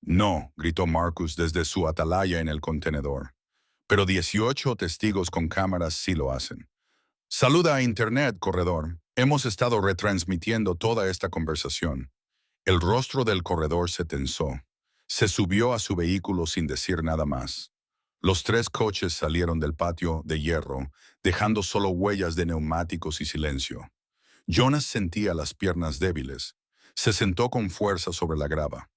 No, gritó Marcus desde su atalaya en el contenedor. Pero 18 testigos con cámaras sí lo hacen. Saluda a Internet, corredor. Hemos estado retransmitiendo toda esta conversación. El rostro del corredor se tensó. Se subió a su vehículo sin decir nada más. Los 3 coches salieron del patio de hierro, dejando solo huellas de neumáticos y silencio. Jonas sentía las piernas débiles. Se sentó con fuerza sobre la grava.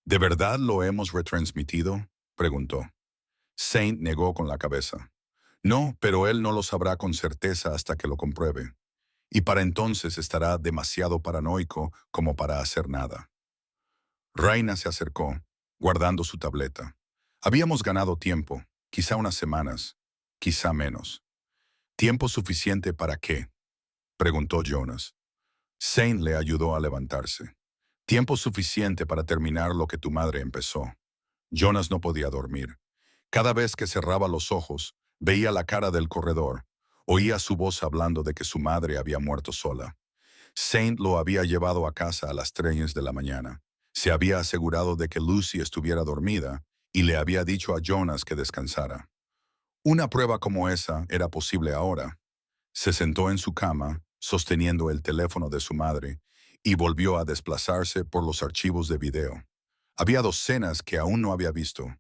¿De verdad lo hemos retransmitido?, preguntó. Saint negó con la cabeza. No, pero él no lo sabrá con certeza hasta que lo compruebe. Y para entonces estará demasiado paranoico como para hacer nada. Raina se acercó, guardando su tableta. Habíamos ganado tiempo, quizá unas semanas, quizá menos. ¿Tiempo suficiente para qué?, preguntó Jonas. Saint le ayudó a levantarse. Tiempo suficiente para terminar lo que tu madre empezó. Jonas no podía dormir. Cada vez que cerraba los ojos, veía la cara del corredor, oía su voz hablando de que su madre había muerto sola. Saint lo había llevado a casa a las 3 de la mañana. Se había asegurado de que Lucy estuviera dormida y le había dicho a Jonas que descansara. Una prueba como esa era posible ahora. Se sentó en su cama, sosteniendo el teléfono de su madre, y volvió a desplazarse por los archivos de video. Había docenas que aún no había visto.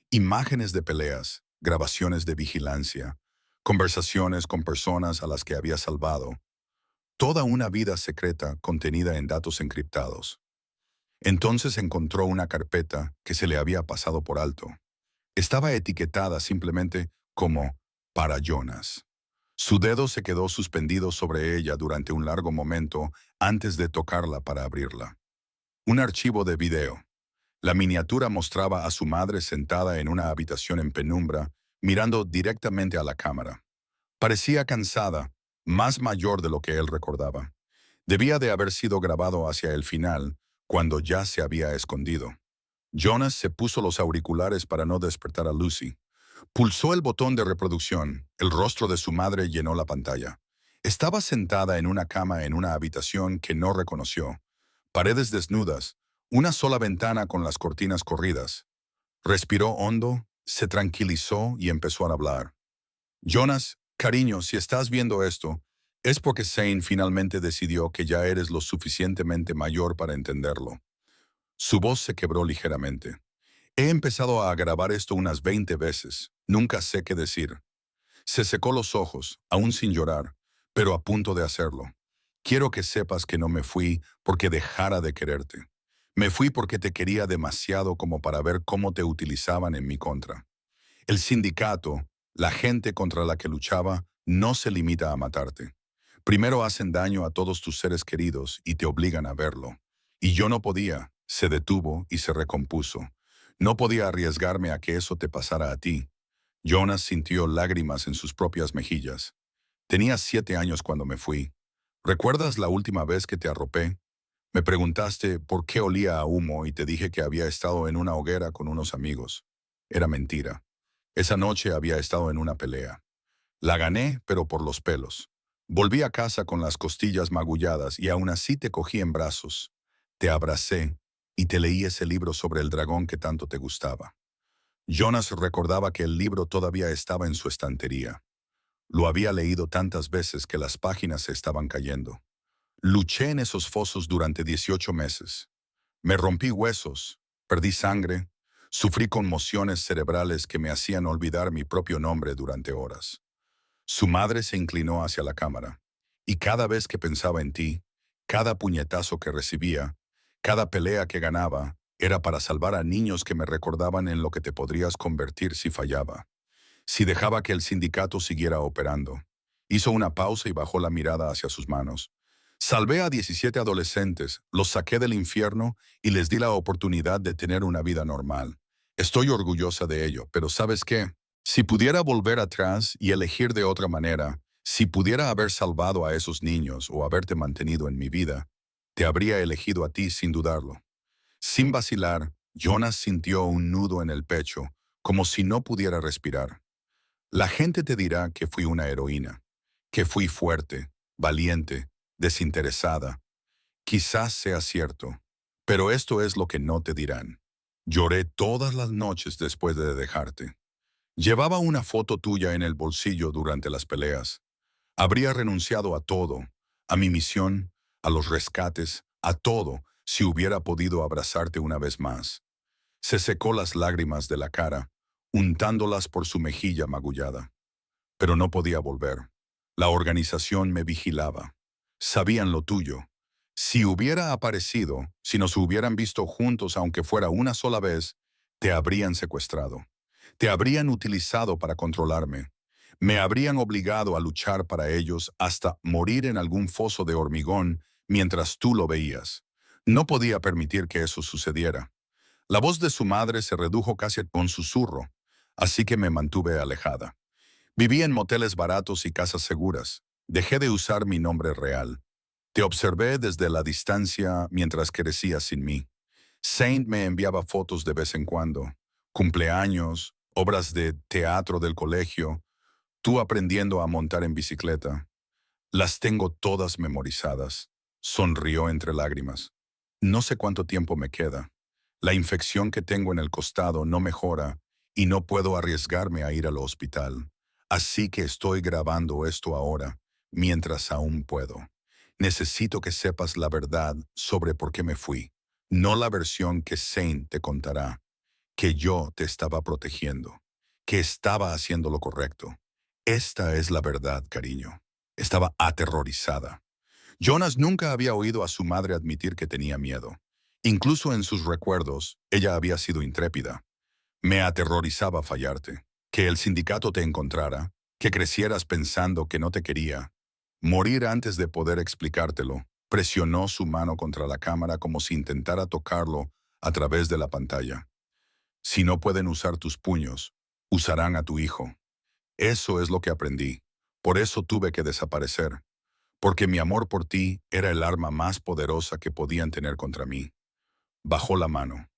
Imágenes de peleas, grabaciones de vigilancia, conversaciones con personas a las que había salvado. Toda una vida secreta contenida en datos encriptados. Entonces encontró una carpeta que se le había pasado por alto. Estaba etiquetada simplemente como para Jonas. Su dedo se quedó suspendido sobre ella durante un largo momento antes de tocarla para abrirla. Un archivo de video. La miniatura mostraba a su madre sentada en una habitación en penumbra, mirando directamente a la cámara. Parecía cansada, más mayor de lo que él recordaba. Debía de haber sido grabado hacia el final, cuando ya se había escondido. Jonas se puso los auriculares para no despertar a Lucy. Pulsó el botón de reproducción. El rostro de su madre llenó la pantalla. Estaba sentada en una cama en una habitación que no reconoció. Paredes desnudas, una sola ventana con las cortinas corridas. Respiró hondo, se tranquilizó y empezó a hablar. Jonas, cariño, si estás viendo esto, es porque Zane finalmente decidió que ya eres lo suficientemente mayor para entenderlo. Su voz se quebró ligeramente. He empezado a grabar esto unas 20 veces. Nunca sé qué decir. Se secó los ojos, aún sin llorar, pero a punto de hacerlo. Quiero que sepas que no me fui porque dejara de quererte. Me fui porque te quería demasiado como para ver cómo te utilizaban en mi contra. El sindicato, la gente contra la que luchaba, no se limita a matarte. Primero hacen daño a todos tus seres queridos y te obligan a verlo. Y yo no podía, se detuvo y se recompuso. No podía arriesgarme a que eso te pasara a ti. Jonas sintió lágrimas en sus propias mejillas. Tenía 7 años cuando me fui. ¿Recuerdas la última vez que te arropé? Me preguntaste por qué olía a humo y te dije que había estado en una hoguera con unos amigos. Era mentira. Esa noche había estado en una pelea. La gané, pero por los pelos. Volví a casa con las costillas magulladas y aún así te cogí en brazos. Te abracé y te leí ese libro sobre el dragón que tanto te gustaba. Jonas recordaba que el libro todavía estaba en su estantería. Lo había leído tantas veces que las páginas se estaban cayendo. Luché en esos fosos durante 18 meses. Me rompí huesos, perdí sangre, sufrí conmociones cerebrales que me hacían olvidar mi propio nombre durante horas. Su madre se inclinó hacia la cámara, y cada vez que pensaba en ti, cada puñetazo que recibía, Cada pelea que ganaba era para salvar a niños que me recordaban en lo que te podrías convertir si fallaba. Si dejaba que el sindicato siguiera operando. Hizo una pausa y bajó la mirada hacia sus manos. Salvé a 17 adolescentes, los saqué del infierno y les di la oportunidad de tener una vida normal. Estoy orgullosa de ello, pero ¿sabes qué? Si pudiera volver atrás y elegir de otra manera, si pudiera haber salvado a esos niños o haberte mantenido en mi vida, te habría elegido a ti sin dudarlo. Sin vacilar, Jonas sintió un nudo en el pecho, como si no pudiera respirar. La gente te dirá que fui una heroína, que fui fuerte, valiente, desinteresada. Quizás sea cierto, pero esto es lo que no te dirán. Lloré todas las noches después de dejarte. Llevaba una foto tuya en el bolsillo durante las peleas. Habría renunciado a todo, a mi misión, a los rescates, a todo, si hubiera podido abrazarte una vez más. Se secó las lágrimas de la cara, untándolas por su mejilla magullada. Pero no podía volver. La organización me vigilaba. Sabían lo tuyo. Si hubiera aparecido, si nos hubieran visto juntos aunque fuera una sola vez, te habrían secuestrado. Te habrían utilizado para controlarme. Me habrían obligado a luchar para ellos hasta morir en algún foso de hormigón mientras tú lo veías. No podía permitir que eso sucediera. La voz de su madre se redujo casi a un susurro, así que me mantuve alejada. Viví en moteles baratos y casas seguras. Dejé de usar mi nombre real. Te observé desde la distancia mientras crecías sin mí. Saint me enviaba fotos de vez en cuando. Cumpleaños, obras de teatro del colegio, tú aprendiendo a montar en bicicleta. Las tengo todas memorizadas. Sonrió entre lágrimas. No sé cuánto tiempo me queda. La infección que tengo en el costado no mejora y no puedo arriesgarme a ir al hospital. Así que estoy grabando esto ahora, mientras aún puedo. Necesito que sepas la verdad sobre por qué me fui, no la versión que Saint te contará, que yo te estaba protegiendo, que estaba haciendo lo correcto. Esta es la verdad, cariño. Estaba aterrorizada. Jonas nunca había oído a su madre admitir que tenía miedo. Incluso en sus recuerdos, ella había sido intrépida. Me aterrorizaba fallarte, que el sindicato te encontrara, que crecieras pensando que no te quería. Morir antes de poder explicártelo. Presionó su mano contra la cámara como si intentara tocarlo a través de la pantalla. Si no pueden usar tus puños, usarán a tu hijo. Eso es lo que aprendí. Por eso tuve que desaparecer. Porque mi amor por ti era el arma más poderosa que podían tener contra mí. Bajó la mano.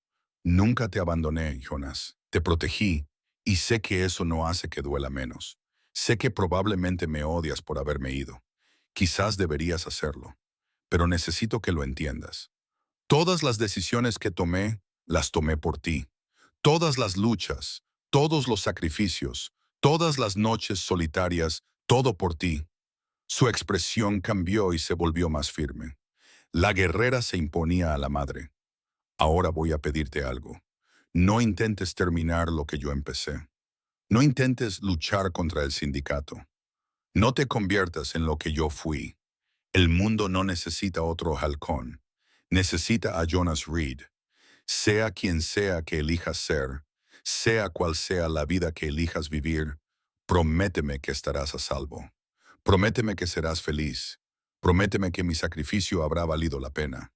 Nunca te abandoné, Jonas. Te protegí y sé que eso no hace que duela menos. Sé que probablemente me odias por haberme ido. Quizás deberías hacerlo, pero necesito que lo entiendas. Todas las decisiones que tomé, las tomé por ti. Todas las luchas, todos los sacrificios, todas las noches solitarias, todo por ti. Su expresión cambió y se volvió más firme. La guerrera se imponía a la madre. Ahora voy a pedirte algo. No intentes terminar lo que yo empecé. No intentes luchar contra el sindicato. No te conviertas en lo que yo fui. El mundo no necesita otro halcón. Necesita a Jonas Reed. Sea quien sea que elijas ser, sea cual sea la vida que elijas vivir, prométeme que estarás a salvo. Prométeme que serás feliz. Prométeme que mi sacrificio habrá valido la pena.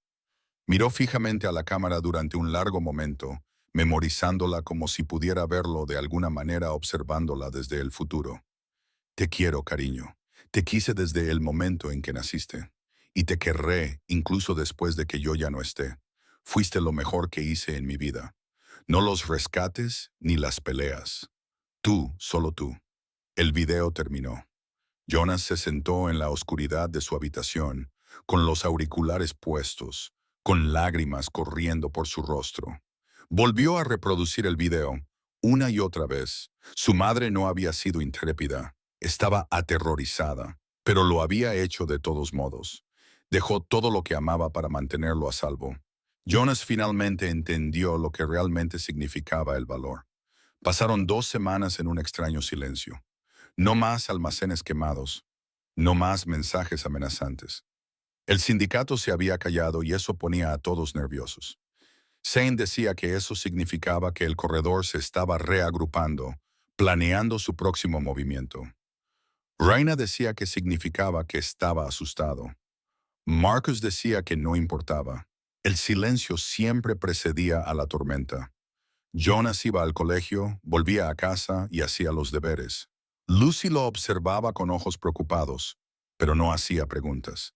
Miró fijamente a la cámara durante un largo momento, memorizándola como si pudiera verlo de alguna manera observándola desde el futuro. Te quiero, cariño. Te quise desde el momento en que naciste. Y te querré incluso después de que yo ya no esté. Fuiste lo mejor que hice en mi vida. No los rescates ni las peleas. Tú, solo tú. El video terminó. Jonas se sentó en la oscuridad de su habitación, con los auriculares puestos, con lágrimas corriendo por su rostro. Volvió a reproducir el video, una y otra vez. Su madre no había sido intrépida, estaba aterrorizada, pero lo había hecho de todos modos. Dejó todo lo que amaba para mantenerlo a salvo. Jonas finalmente entendió lo que realmente significaba el valor. Pasaron 2 semanas en un extraño silencio. No más almacenes quemados, no más mensajes amenazantes. El sindicato se había callado y eso ponía a todos nerviosos. Zane decía que eso significaba que el corredor se estaba reagrupando, planeando su próximo movimiento. Raina decía que significaba que estaba asustado. Marcus decía que no importaba. El silencio siempre precedía a la tormenta. Jonas iba al colegio, volvía a casa y hacía los deberes. Lucy lo observaba con ojos preocupados, pero no hacía preguntas.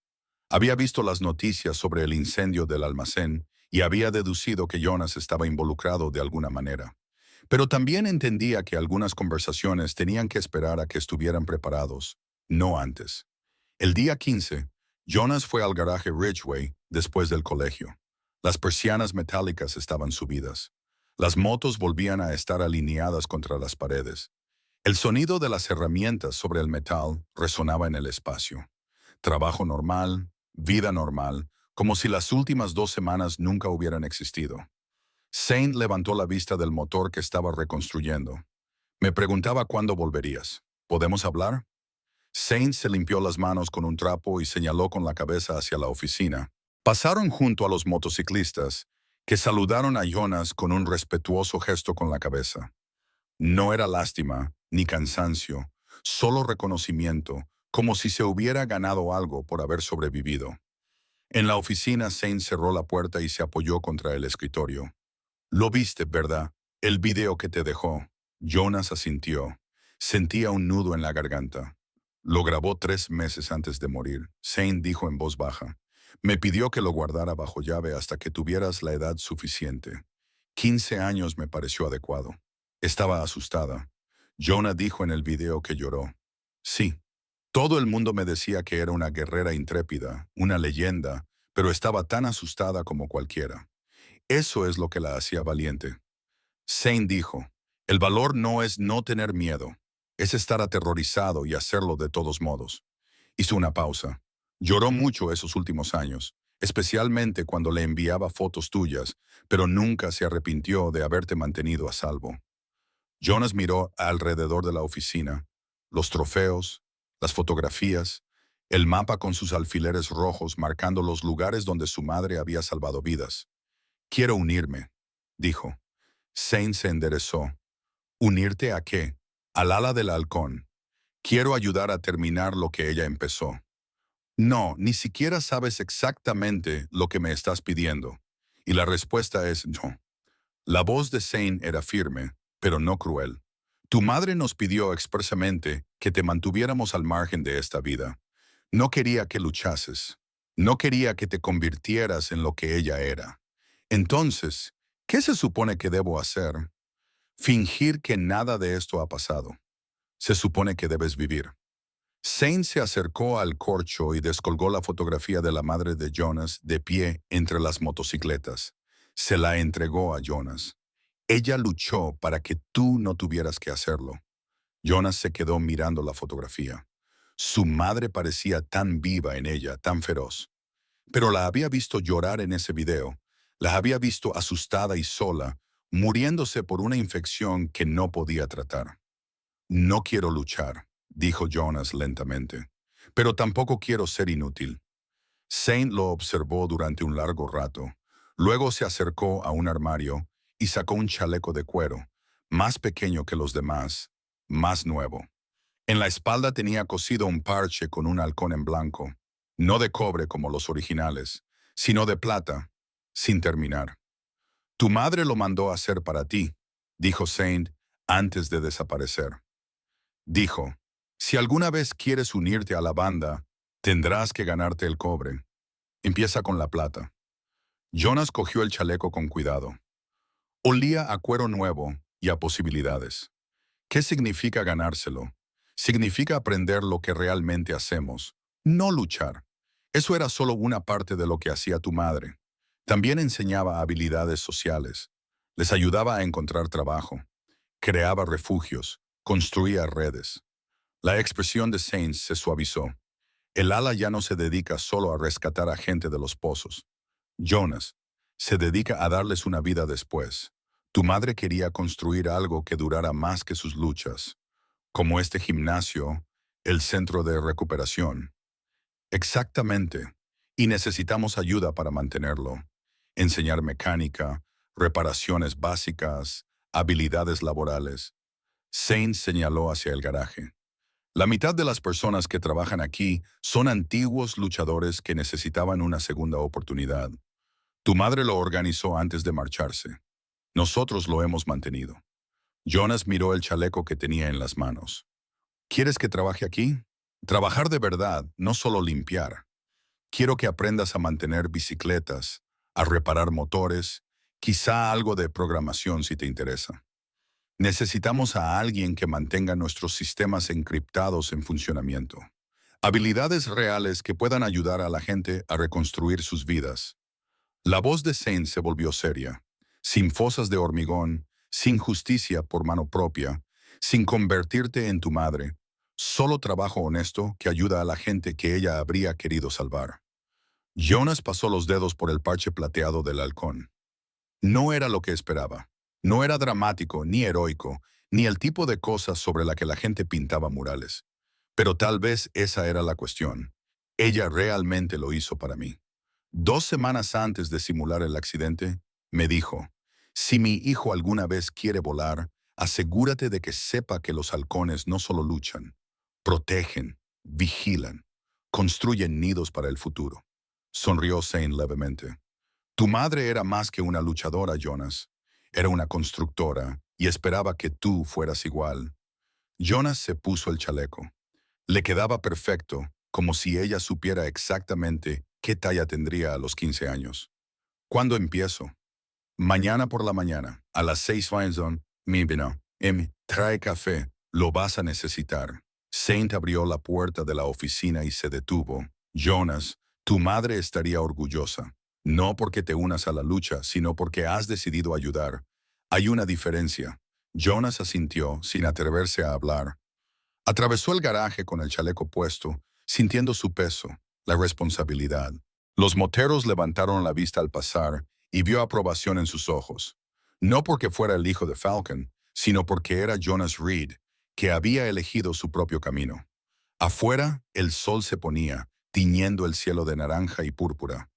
Había visto las noticias sobre el incendio del almacén y había deducido que Jonas estaba involucrado de alguna manera. Pero también entendía que algunas conversaciones tenían que esperar a que estuvieran preparados, no antes. El día 15, Jonas fue al garaje Ridgeway después del colegio. Las persianas metálicas estaban subidas. Las motos volvían a estar alineadas contra las paredes. El sonido de las herramientas sobre el metal resonaba en el espacio. Trabajo normal, vida normal, como si las últimas 2 semanas nunca hubieran existido. Zane levantó la vista del motor que estaba reconstruyendo. Me preguntaba cuándo volverías. ¿Podemos hablar? Zane se limpió las manos con un trapo y señaló con la cabeza hacia la oficina. Pasaron junto a los motociclistas, que saludaron a Jonas con un respetuoso gesto con la cabeza. No era lástima, ni cansancio, solo reconocimiento, como si se hubiera ganado algo por haber sobrevivido. En la oficina, Zane cerró la puerta y se apoyó contra el escritorio. Lo viste, ¿verdad? El video que te dejó. Jonas asintió. Sentía un nudo en la garganta. Lo grabó 3 meses antes de morir. Zane dijo en voz baja. Me pidió que lo guardara bajo llave hasta que tuvieras la edad suficiente. 15 años me pareció adecuado. Estaba asustada. Jonah dijo en el video que lloró. Sí, todo el mundo me decía que era una guerrera intrépida, una leyenda, pero estaba tan asustada como cualquiera. Eso es lo que la hacía valiente. Zane dijo, el valor no es no tener miedo, es estar aterrorizado y hacerlo de todos modos. Hizo una pausa. Lloró mucho esos últimos años, especialmente cuando le enviaba fotos tuyas, pero nunca se arrepintió de haberte mantenido a salvo. Jonas miró alrededor de la oficina, los trofeos, las fotografías, el mapa con sus alfileres rojos marcando los lugares donde su madre había salvado vidas. Quiero unirme, dijo. Zane se enderezó. ¿Unirte a qué? Al ala del halcón. Quiero ayudar a terminar lo que ella empezó. No, ni siquiera sabes exactamente lo que me estás pidiendo. Y la respuesta es no. La voz de Zane era firme, pero no cruel. Tu madre nos pidió expresamente que te mantuviéramos al margen de esta vida. No quería que luchases. No quería que te convirtieras en lo que ella era. Entonces, ¿qué se supone que debo hacer? Fingir que nada de esto ha pasado. Se supone que debes vivir. Zane se acercó al corcho y descolgó la fotografía de la madre de Jonas de pie entre las motocicletas. Se la entregó a Jonas. Ella luchó para que tú no tuvieras que hacerlo. Jonas se quedó mirando la fotografía. Su madre parecía tan viva en ella, tan feroz. Pero la había visto llorar en ese video. La había visto asustada y sola, muriéndose por una infección que no podía tratar. No quiero luchar, dijo Jonas lentamente, pero tampoco quiero ser inútil. Zane lo observó durante un largo rato. Luego se acercó a un armario y sacó un chaleco de cuero, más pequeño que los demás, más nuevo. En la espalda tenía cosido un parche con un halcón en blanco, no de cobre como los originales, sino de plata, sin terminar. Tu madre lo mandó a hacer para ti, dijo Zane antes de desaparecer. Dijo, si alguna vez quieres unirte a la banda, tendrás que ganarte el cobre. Empieza con la plata. Jonas cogió el chaleco con cuidado. Olía a cuero nuevo y a posibilidades. ¿Qué significa ganárselo? Significa aprender lo que realmente hacemos, no luchar. Eso era solo una parte de lo que hacía tu madre. También enseñaba habilidades sociales. Les ayudaba a encontrar trabajo. Creaba refugios. Construía redes. La expresión de Sainz se suavizó. El ala ya no se dedica solo a rescatar a gente de los pozos. Jonas se dedica a darles una vida después. Tu madre quería construir algo que durara más que sus luchas, como este gimnasio, el centro de recuperación. Exactamente. y necesitamos ayuda para mantenerlo. Enseñar mecánica, reparaciones básicas, habilidades laborales. Saint señaló hacia el garaje. La mitad de las personas que trabajan aquí son antiguos luchadores que necesitaban una segunda oportunidad. Tu madre lo organizó antes de marcharse. Nosotros lo hemos mantenido. Jonas miró el chaleco que tenía en las manos. ¿Quieres que trabaje aquí? Trabajar de verdad, no solo limpiar. Quiero que aprendas a mantener bicicletas, a reparar motores, quizá algo de programación si te interesa. Necesitamos a alguien que mantenga nuestros sistemas encriptados en funcionamiento. Habilidades reales que puedan ayudar a la gente a reconstruir sus vidas. La voz de Saint se volvió seria, sin fosas de hormigón, sin justicia por mano propia, sin convertirte en tu madre, solo trabajo honesto que ayuda a la gente que ella habría querido salvar. Jonas pasó los dedos por el parche plateado del halcón. No era lo que esperaba. No era dramático, ni heroico, ni el tipo de cosas sobre la que la gente pintaba murales. Pero tal vez esa era la cuestión. Ella realmente lo hizo para mí. 2 semanas antes de simular el accidente, me dijo, si mi hijo alguna vez quiere volar, asegúrate de que sepa que los halcones no solo luchan, protegen, vigilan, construyen nidos para el futuro. Sonrió Saint levemente. Tu madre era más que una luchadora, Jonas. Era una constructora y esperaba que tú fueras igual. Jonas se puso el chaleco. Le quedaba perfecto, como si ella supiera exactamente qué talla tendría a los 15 años. ¿Cuándo empiezo? Mañana por la mañana, a las 6 Finezone, mi vino. Trae café, lo vas a necesitar. Saint abrió la puerta de la oficina y se detuvo. Jonas, tu madre estaría orgullosa. No porque te unas a la lucha, sino porque has decidido ayudar. Hay una diferencia. Jonas asintió, sin atreverse a hablar. Atravesó el garaje con el chaleco puesto, sintiendo su peso, la responsabilidad. Los moteros levantaron la vista al pasar y vio aprobación en sus ojos. No porque fuera el hijo de Falcon, sino porque era Jonas Reed, que había elegido su propio camino. Afuera, el sol se ponía, tiñendo el cielo de naranja y púrpura.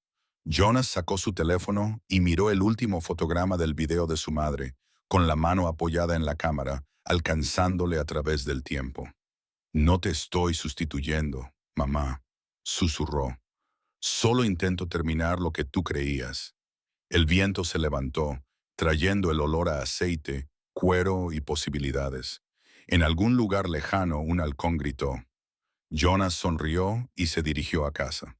Jonas sacó su teléfono y miró el último fotograma del video de su madre, con la mano apoyada en la cámara, alcanzándole a través del tiempo. No te estoy sustituyendo, mamá, susurró. Solo intento terminar lo que tú creías. El viento se levantó, trayendo el olor a aceite, cuero y posibilidades. En algún lugar lejano un halcón gritó. Jonas sonrió y se dirigió a casa.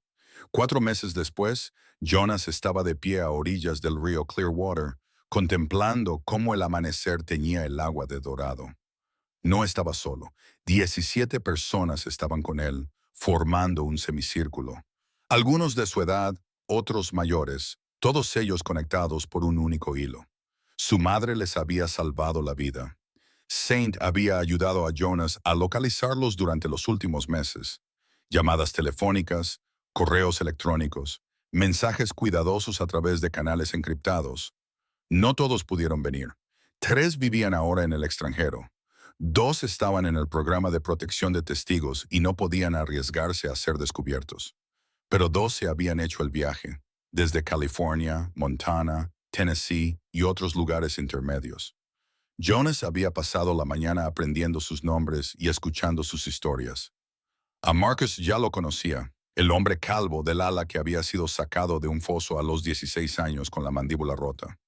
4 meses después, Jonas estaba de pie a orillas del río Clearwater, contemplando cómo el amanecer teñía el agua de dorado. No estaba solo. 17 personas estaban con él, formando un semicírculo. Algunos de su edad, otros mayores, todos ellos conectados por un único hilo. Su madre les había salvado la vida. Saint había ayudado a Jonas a localizarlos durante los últimos meses. Llamadas telefónicas, correos electrónicos, mensajes cuidadosos a través de canales encriptados. No todos pudieron venir. 3 vivían ahora en el extranjero. 2 estaban en el programa de protección de testigos y no podían arriesgarse a ser descubiertos. Pero 2 se habían hecho el viaje, desde California, Montana, Tennessee y otros lugares intermedios. Jonas había pasado la mañana aprendiendo sus nombres y escuchando sus historias. A Marcus ya lo conocía, el hombre calvo del ala que había sido sacado de un foso a los 16 años con la mandíbula rota.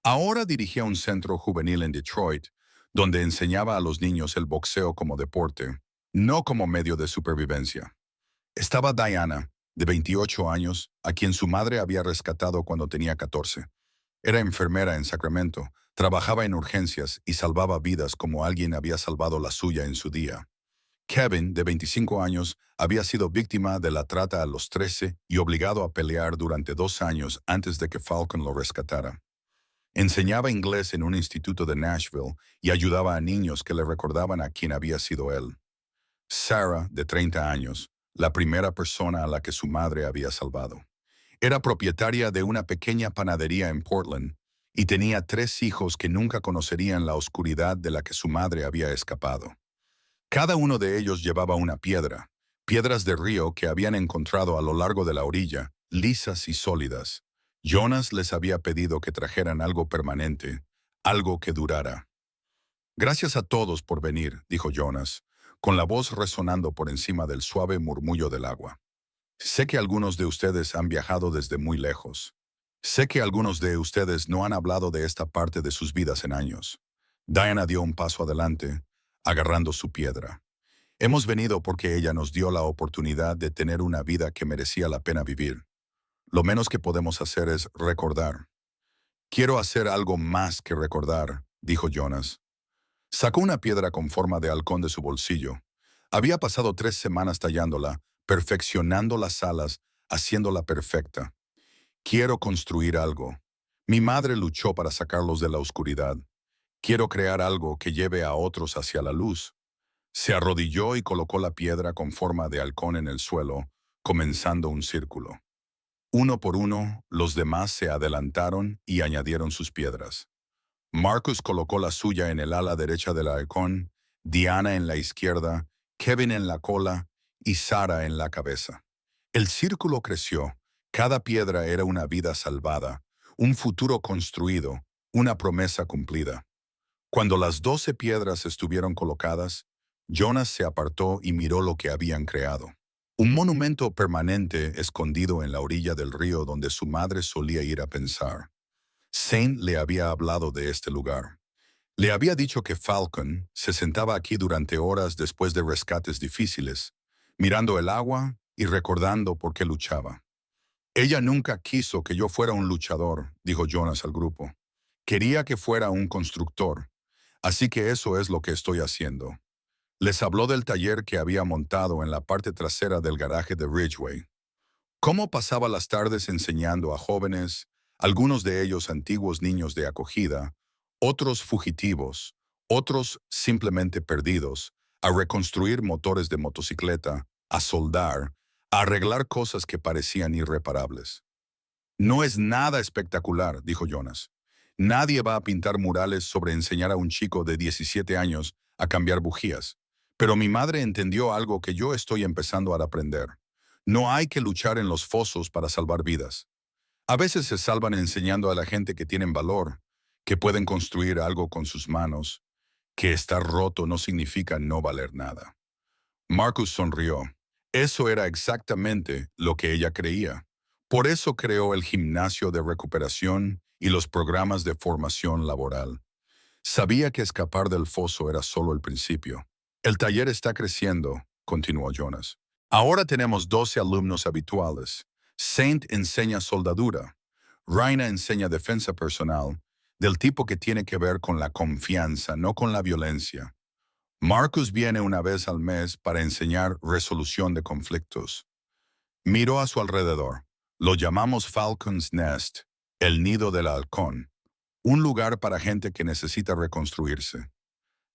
Ahora dirigía un centro juvenil en Detroit, donde enseñaba a los niños el boxeo como deporte, no como medio de supervivencia. Estaba Diana, de 28 años, a quien su madre había rescatado cuando tenía 14. Era enfermera en Sacramento, trabajaba en urgencias y salvaba vidas como alguien había salvado la suya en su día. Kevin, de 25 años, había sido víctima de la trata a los 13 y obligado a pelear durante 2 años antes de que Falcon lo rescatara. Enseñaba inglés en un instituto de Nashville y ayudaba a niños que le recordaban a quien había sido él. Sarah, de 30 años, la primera persona a la que su madre había salvado. Era propietaria de una pequeña panadería en Portland y tenía 3 hijos que nunca conocerían la oscuridad de la que su madre había escapado. Cada uno de ellos llevaba una piedra, piedras de río que habían encontrado a lo largo de la orilla, lisas y sólidas. Jonas les había pedido que trajeran algo permanente, algo que durara. Gracias a todos por venir, dijo Jonas, con la voz resonando por encima del suave murmullo del agua. Sé que algunos de ustedes han viajado desde muy lejos. Sé que algunos de ustedes no han hablado de esta parte de sus vidas en años. Diana dio un paso adelante, agarrando su piedra. Hemos venido porque ella nos dio la oportunidad de tener una vida que merecía la pena vivir. Lo menos que podemos hacer es recordar. Quiero hacer algo más que recordar, dijo Jonas. Sacó una piedra con forma de halcón de su bolsillo. Había pasado 3 semanas tallándola, perfeccionando las alas, haciéndola perfecta. Quiero construir algo. Mi madre luchó para sacarlos de la oscuridad. Quiero crear algo que lleve a otros hacia la luz. Se arrodilló y colocó la piedra con forma de halcón en el suelo, comenzando un círculo. Uno por uno, los demás se adelantaron y añadieron sus piedras. Marcus colocó la suya en el ala derecha del halcón, Diana en la izquierda, Kevin en la cola y Sara en la cabeza. El círculo creció. Cada piedra era una vida salvada, un futuro construido, una promesa cumplida. Cuando las 12 piedras estuvieron colocadas, Jonas se apartó y miró lo que habían creado. Un monumento permanente escondido en la orilla del río donde su madre solía ir a pensar. Saint le había hablado de este lugar. Le había dicho que Falcon se sentaba aquí durante horas después de rescates difíciles, mirando el agua y recordando por qué luchaba. Ella nunca quiso que yo fuera un luchador, dijo Jonas al grupo. Quería que fuera un constructor, así que eso es lo que estoy haciendo. Les habló del taller que había montado en la parte trasera del garaje de Ridgeway. Cómo pasaba las tardes enseñando a jóvenes, algunos de ellos antiguos niños de acogida, otros fugitivos, otros simplemente perdidos, a reconstruir motores de motocicleta, a soldar, a arreglar cosas que parecían irreparables. No es nada espectacular, dijo Jonas. Nadie va a pintar murales sobre enseñar a un chico de 17 años a cambiar bujías. Pero mi madre entendió algo que yo estoy empezando a aprender. No hay que luchar en los fosos para salvar vidas. A veces se salvan enseñando a la gente que tienen valor, que pueden construir algo con sus manos, que estar roto no significa no valer nada. Marcus sonrió. Eso era exactamente lo que ella creía. Por eso creó el gimnasio de recuperación y los programas de formación laboral. Sabía que escapar del foso era solo el principio. El taller está creciendo, continuó Jonas. Ahora tenemos 12 alumnos habituales. Saint enseña soldadura. Raina enseña defensa personal, del tipo que tiene que ver con la confianza, no con la violencia. Marcus viene una vez al mes para enseñar resolución de conflictos. Miró a su alrededor. Lo llamamos Falcon's Nest, el nido del halcón, un lugar para gente que necesita reconstruirse.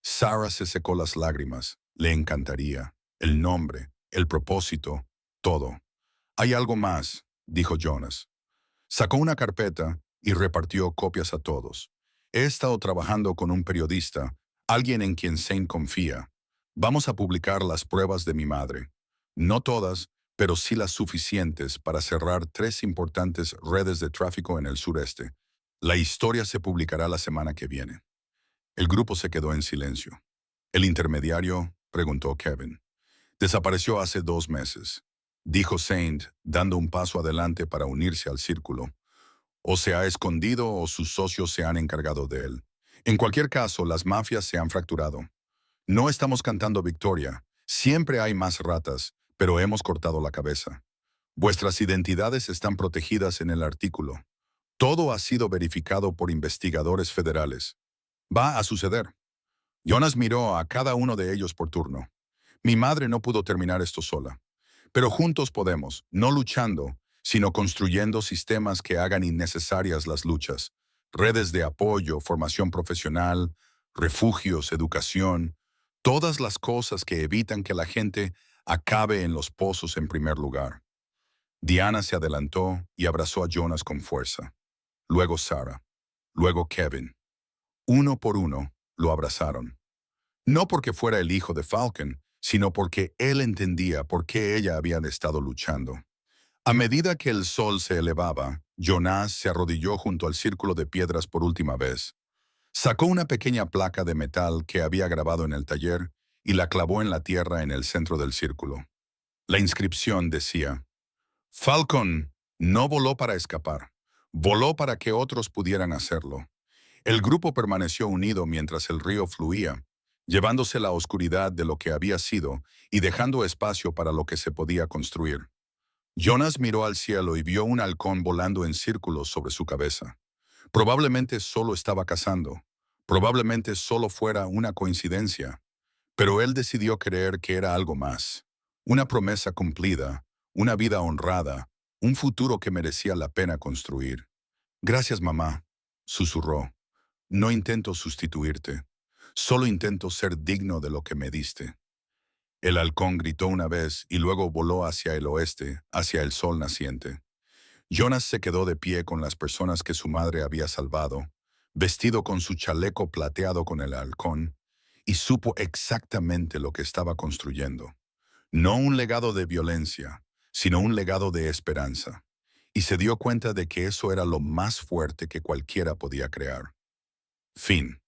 Sarah se secó las lágrimas. Le encantaría. El nombre, el propósito, todo. Hay algo más, dijo Jonas. Sacó una carpeta y repartió copias a todos. He estado trabajando con un periodista, alguien en quien Saint confía. Vamos a publicar las pruebas de mi madre. No todas, pero sí las suficientes para cerrar 3 importantes redes de tráfico en el sureste. La historia se publicará la semana que viene. El grupo se quedó en silencio. ¿El intermediario?, preguntó Kevin. Desapareció hace 2 meses, dijo Saint, dando un paso adelante para unirse al círculo. O se ha escondido o sus socios se han encargado de él. En cualquier caso, las mafias se han fracturado. No estamos cantando victoria. Siempre hay más ratas, pero hemos cortado la cabeza. Vuestras identidades están protegidas en el artículo. Todo ha sido verificado por investigadores federales. Va a suceder. Jonas miró a cada uno de ellos por turno. Mi madre no pudo terminar esto sola. Pero juntos podemos, no luchando, sino construyendo sistemas que hagan innecesarias las luchas. Redes de apoyo, formación profesional, refugios, educación, todas las cosas que evitan que la gente acabe en los pozos en primer lugar. Diana se adelantó y abrazó a Jonas con fuerza. Luego Sarah. Luego Kevin. Uno por uno, lo abrazaron. No porque fuera el hijo de Falcon, sino porque él entendía por qué ella había estado luchando. A medida que el sol se elevaba, Jonás se arrodilló junto al círculo de piedras por última vez. Sacó una pequeña placa de metal que había grabado en el taller y la clavó en la tierra en el centro del círculo. La inscripción decía: Falcon no voló para escapar, voló para que otros pudieran hacerlo. El grupo permaneció unido mientras el río fluía, llevándose la oscuridad de lo que había sido y dejando espacio para lo que se podía construir. Jonas miró al cielo y vio un halcón volando en círculos sobre su cabeza. Probablemente solo estaba cazando, probablemente solo fuera una coincidencia, pero él decidió creer que era algo más, una promesa cumplida, una vida honrada, un futuro que merecía la pena construir. Gracias, mamá, susurró. No intento sustituirte, solo intento ser digno de lo que me diste. El halcón gritó una vez y luego voló hacia el oeste, hacia el sol naciente. Jonas se quedó de pie con las personas que su madre había salvado, vestido con su chaleco plateado con el halcón, y supo exactamente lo que estaba construyendo. No un legado de violencia, sino un legado de esperanza. Y se dio cuenta de que eso era lo más fuerte que cualquiera podía crear. Fin.